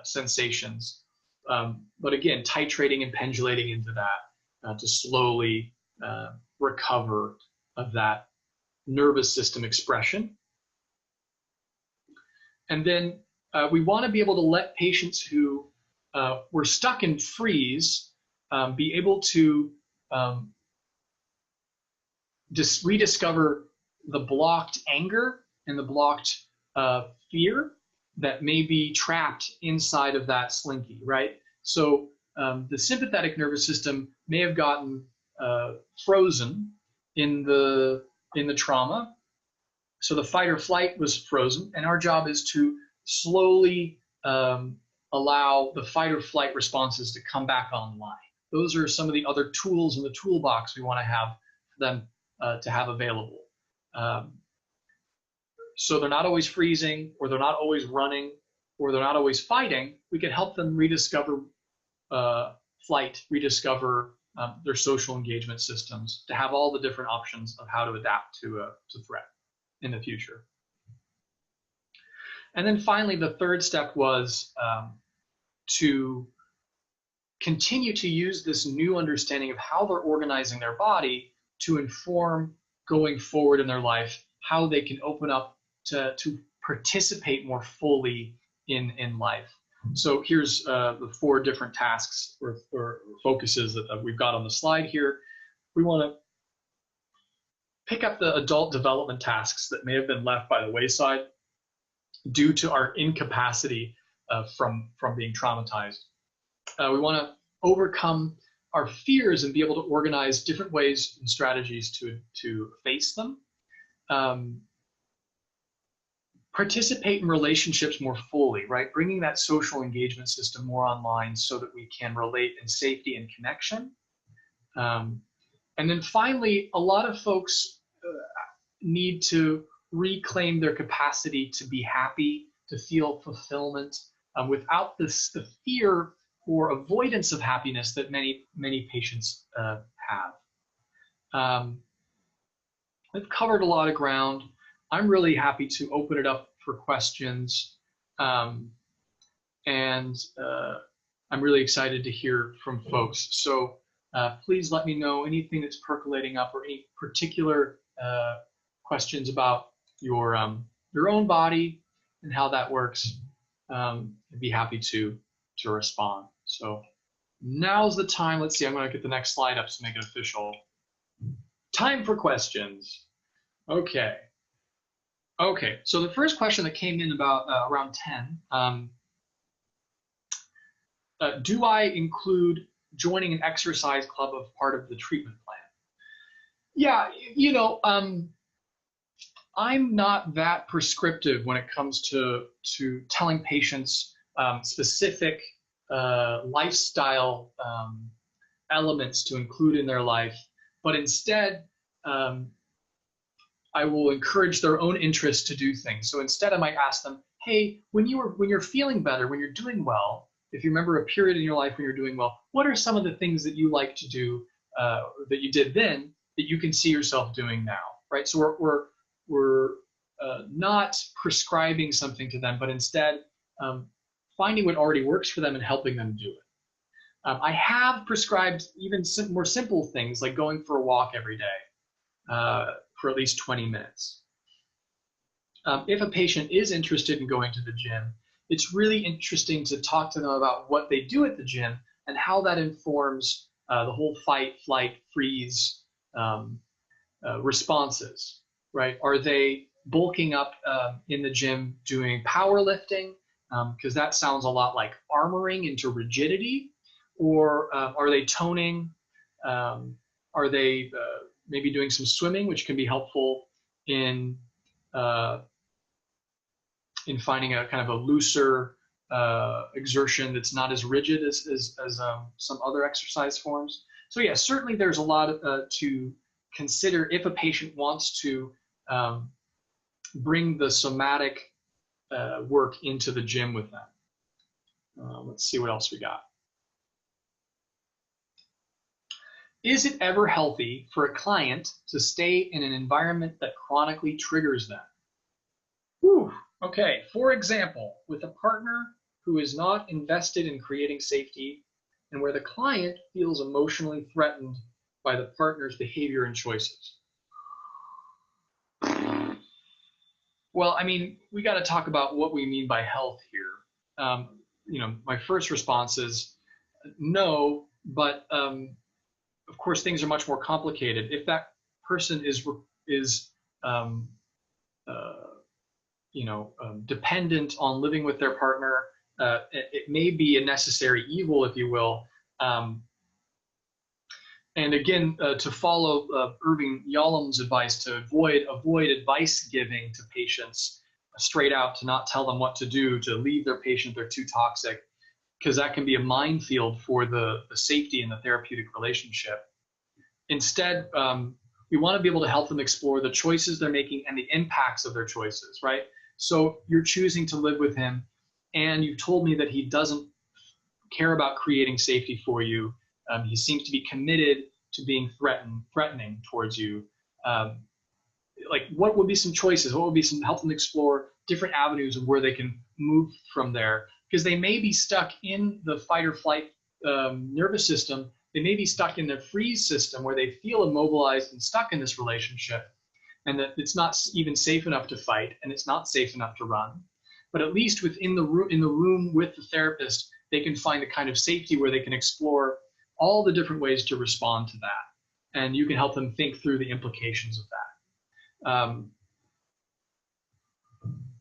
sensations. But again, titrating and pendulating into that to slowly recover of that nervous system expression. And then we want to be able to let patients who were stuck in freeze be able to rediscover the blocked anger and the blocked fear that may be trapped inside of that slinky, right? So the sympathetic nervous system may have gotten frozen in the trauma. So the fight or flight was frozen, and our job is to slowly allow the fight or flight responses to come back online. Those are some of the other tools in the toolbox we want to have for them to have available. So they're not always freezing, or they're not always running, or they're not always fighting. We can help them rediscover flight, rediscover their social engagement systems, to have all the different options of how to adapt to threat in the future. And then finally, the third step was to continue to use this new understanding of how they're organizing their body to inform going forward in their life, how they can open up to participate more fully in life. So here's the 4 different tasks or focuses that we've got on the slide here. We want to pick up the adult development tasks that may have been left by the wayside due to our incapacity from being traumatized. We want to overcome our fears and be able to organize different ways and strategies to face them. Participate in relationships more fully, right? Bringing that social engagement system more online so that we can relate in safety and connection. And then finally, a lot of folks need to reclaim their capacity to be happy, to feel fulfillment, without the fear or avoidance of happiness that many patients have. We've covered a lot of ground. I'm really happy to open it up for questions. And I'm really excited to hear from folks. So please let me know anything that's percolating up or any particular questions about your own body and how that works. I'd be happy to respond. So now's the time. Let's see, I'm going to get the next slide up to make it official. Time for questions. Okay. Okay, so the first question that came in about around 10, do I include joining an exercise club as part of the treatment plan? Yeah, you know, I'm not that prescriptive when it comes to telling patients specific lifestyle elements to include in their life, but instead, I will encourage their own interest to do things. So instead, I might ask them, hey, when you're feeling better, when you're doing well, if you remember a period in your life when you're doing well, what are some of the things that you like to do that you did then that you can see yourself doing now, right? So we're not prescribing something to them, but instead finding what already works for them and helping them do it. I have prescribed even more simple things like going for a walk every day for at least 20 minutes. If a patient is interested in going to the gym, it's really interesting to talk to them about what they do at the gym and how that informs the whole fight, flight, freeze responses, right? Are they bulking up in the gym doing powerlifting? Because that sounds a lot like armoring into rigidity. Or are they toning? Are they maybe doing some swimming, which can be helpful in finding a kind of a looser exertion that's not as rigid as some other exercise forms. So yeah, certainly there's a lot to consider if a patient wants to bring the somatic work into the gym with them. Let's see what else we got. Is it ever healthy for a client to stay in an environment that chronically triggers them? Whew. Okay, for example, with a partner who is not invested in creating safety and where the client feels emotionally threatened by the partner's behavior and choices. Well, I mean, we got to talk about what we mean by health here. You know, my first response is no, but of course, things are much more complicated. If that person is dependent on living with their partner, it may be a necessary evil, if you will. And again, to follow Irving Yalom's advice to avoid advice giving to patients straight out, to not tell them what to do, to leave their patient, they're too toxic, because that can be a minefield for the safety in the therapeutic relationship. Instead, we want to be able to help them explore the choices they're making and the impacts of their choices, right? So you're choosing to live with him, and you've told me that he doesn't care about creating safety for you. He seems to be committed to being threatening towards you. Like, what would be some choices? What would be some, help them explore different avenues of where they can move from there? Because they may be stuck in the fight or flight nervous system. They may be stuck in the freeze system where they feel immobilized and stuck in this relationship, and that it's not even safe enough to fight, and it's not safe enough to run. But at least within the room with the therapist, they can find the kind of safety where they can explore all the different ways to respond to that. And you can help them think through the implications of that.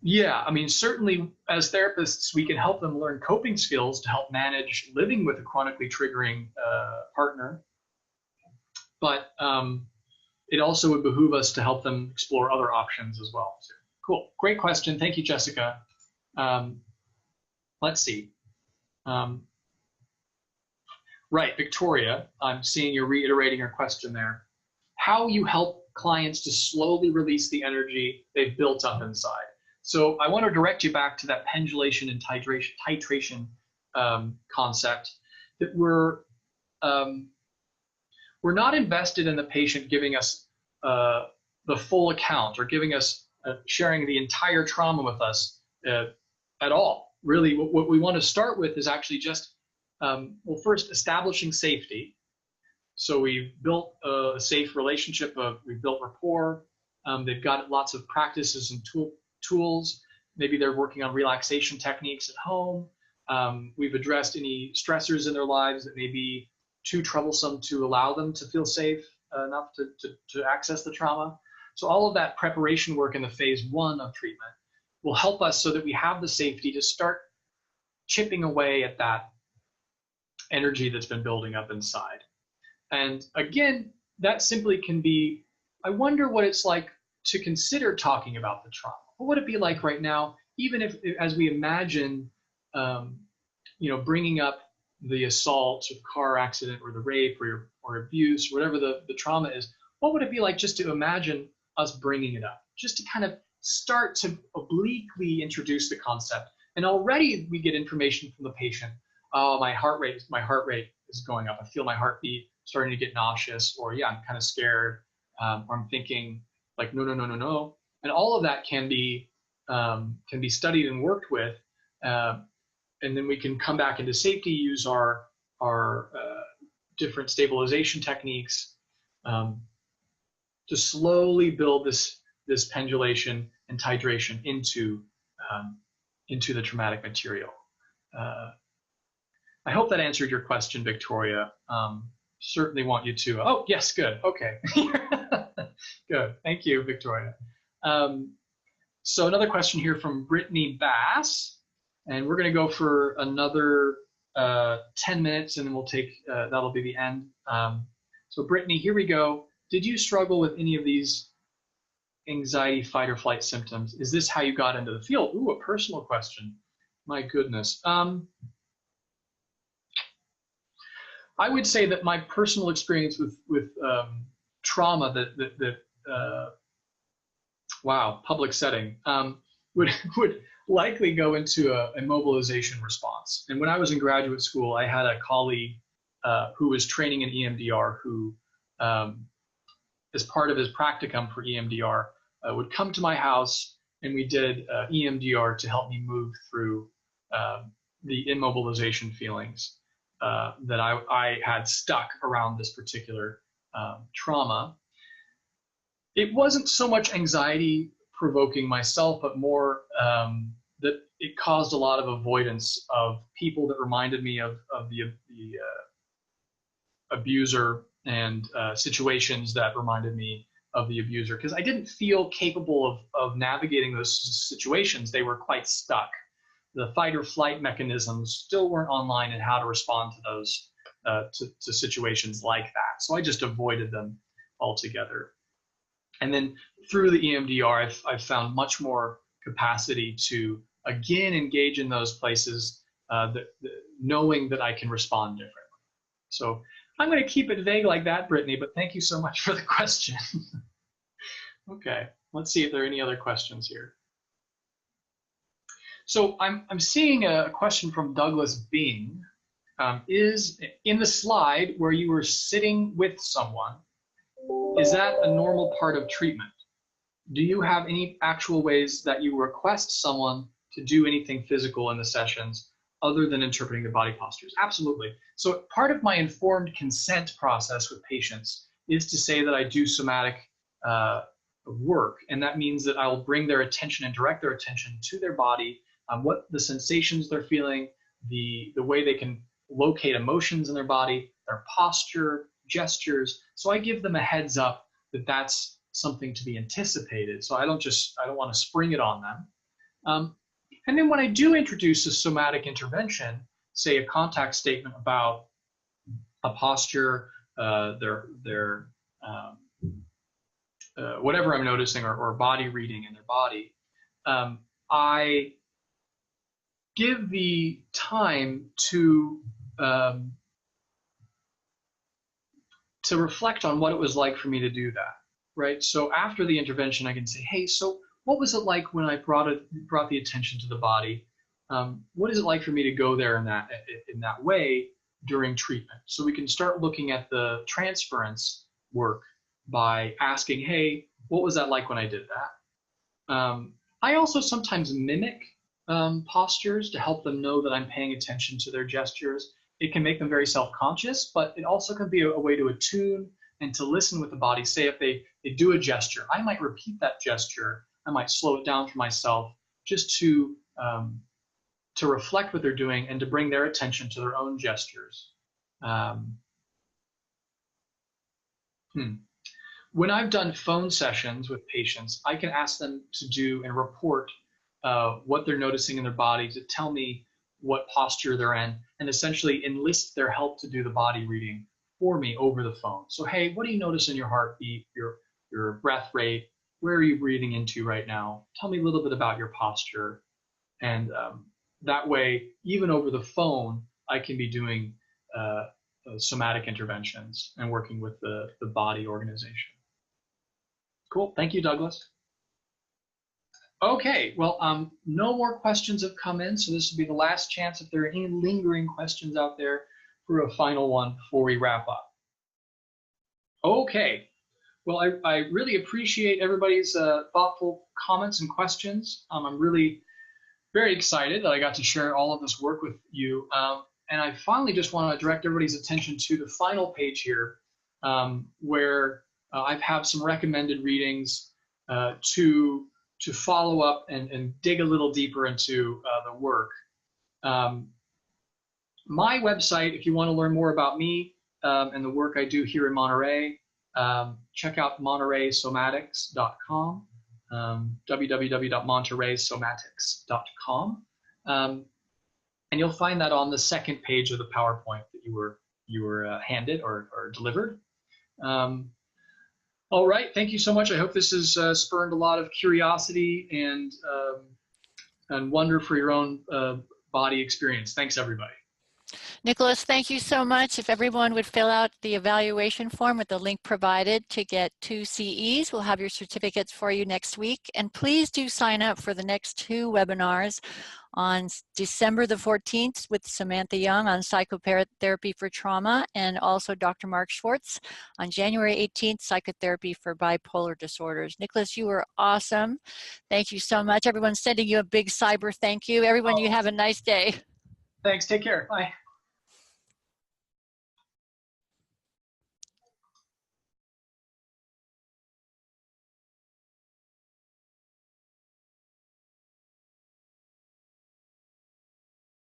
Yeah, I mean, certainly as therapists, we can help them learn coping skills to help manage living with a chronically triggering partner. But it also would behoove us to help them explore other options as well. So, cool, great question. Thank you, Jessica. Let's see. Right, Victoria, I'm seeing you reiterating your question there. How you help clients to slowly release the energy they've built up inside. So I want to direct you back to that pendulation and titration concept, that we're not invested in the patient giving us the full account, or giving us sharing the entire trauma with us at all. Really, what we want to start with is actually just well, first, establishing safety. So we've built a safe relationship, we've built rapport. They've got lots of practices and tools. Maybe they're working on relaxation techniques at home. We've addressed any stressors in their lives that may be too troublesome to allow them to feel safe enough to access the trauma. So all of that preparation work in the phase 1 of treatment will help us so that we have the safety to start chipping away at that energy that's been building up inside. And again, that simply can be, I wonder what it's like to consider talking about the trauma. What would it be like right now, even if, as we imagine, bringing up the assault or car accident or the rape or abuse, whatever the trauma is, what would it be like just to imagine us bringing it up, just to kind of start to obliquely introduce the concept? And already we get information from the patient. Oh, my heart rate is going up. I feel my heartbeat starting to get nauseous, or yeah, I'm kind of scared, or I'm thinking like, no. And all of that can be studied and worked with, and then we can come back into safety, use our different stabilization techniques to slowly build this pendulation and titration into the traumatic material. I hope that answered your question, Victoria. Certainly want you to. Oh, yes, good. Okay. Good. Thank you, Victoria. So another question here from Brittany Bass, and we're going to go for another 10 minutes, and then we'll take, that'll be the end. So Brittany, here we go. Did you struggle with any of these anxiety, fight, or flight symptoms? Is this how you got into the field? Ooh, a personal question. My goodness. I would say that my personal experience with trauma wow, public setting, would likely go into a mobilization response. And when I was in graduate school, I had a colleague who was training in EMDR who, as part of his practicum for EMDR, would come to my house, and we did EMDR to help me move through the immobilization feelings that I had stuck around this particular trauma. It wasn't so much anxiety provoking myself, but more that it caused a lot of avoidance of people that reminded me of the abuser, and situations that reminded me of the abuser, because I didn't feel capable of navigating those situations. They were quite stuck. The fight or flight mechanisms still weren't online in how to respond to those to situations like that. So I just avoided them altogether. And then through the EMDR, I've found much more capacity to, again, engage in those places, knowing that I can respond differently. So I'm going to keep it vague like that, Brittany, but thank you so much for the question. Okay, let's see if there are any other questions here. So I'm seeing a question from Douglas Bing. Is in the slide where you were sitting with someone, is that a normal part of treatment? Do you have any actual ways that you request someone to do anything physical in the sessions other than interpreting the body postures? Absolutely. So part of my informed consent process with patients is to say that I do somatic work, and that means that I will bring their attention and direct their attention to their body, what the sensations they're feeling, the way they can locate emotions in their body, their posture, gestures. So I give them a heads up that that's something to be anticipated. So I don't want to spring it on them. And then when I do introduce a somatic intervention, say a contact statement about a posture, whatever I'm noticing, or body reading in their body, I give the time to reflect on what it was like for me to do that, right? So after the intervention, I can say, hey, so what was it like when I brought the attention to the body? What is it like for me to go there in that way during treatment? So we can start looking at the transference work by asking, hey, what was that like when I did that? I also sometimes mimic postures to help them know that I'm paying attention to their gestures. It can make them very self-conscious, but it also can be a way to attune and to listen with the body. Say if they do a gesture, I might repeat that gesture. I might slow it down for myself just to reflect what they're doing and to bring their attention to their own gestures. When I've done phone sessions with patients, I can ask them to do and report what they're noticing in their body, to tell me what posture they're in, and essentially enlist their help to do the body reading for me over the phone. So, hey, what do you notice in your heartbeat, your breath rate? Where are you breathing into right now? Tell me a little bit about your posture. And that way, even over the phone, I can be doing somatic interventions and working with the body organization. Cool. Thank you, Douglas. Okay, well, no more questions have come in, so this will be the last chance if there are any lingering questions out there for a final one before we wrap up. Okay, well, I really appreciate everybody's thoughtful comments and questions. I'm really very excited that I got to share all of this work with you. And I finally just want to direct everybody's attention to the final page here, where I have some recommended readings to follow up and dig a little deeper into the work. my website, if you want to learn more about me and the work I do here in Monterey, check out montereysomatics.com, www.montereysomatics.com. And you'll find that on the second page of the PowerPoint that you were handed or delivered. All right, thank you so much. I hope this has spurred a lot of curiosity and wonder for your own body experience. Thanks, everybody. Nicholas, thank you so much. If everyone would fill out the evaluation form with the link provided to get 2 CEs, we'll have your certificates for you next week. And please do sign up for the next 2 webinars on December the 14th with Samantha Young on psychotherapy for trauma, and also Dr. Mark Schwartz on January 18th, psychotherapy for bipolar disorders. Nicholas, you were awesome. Thank you so much. Everyone's sending you a big cyber thank you. Everyone, you have a nice day. Thanks. Take care. Bye.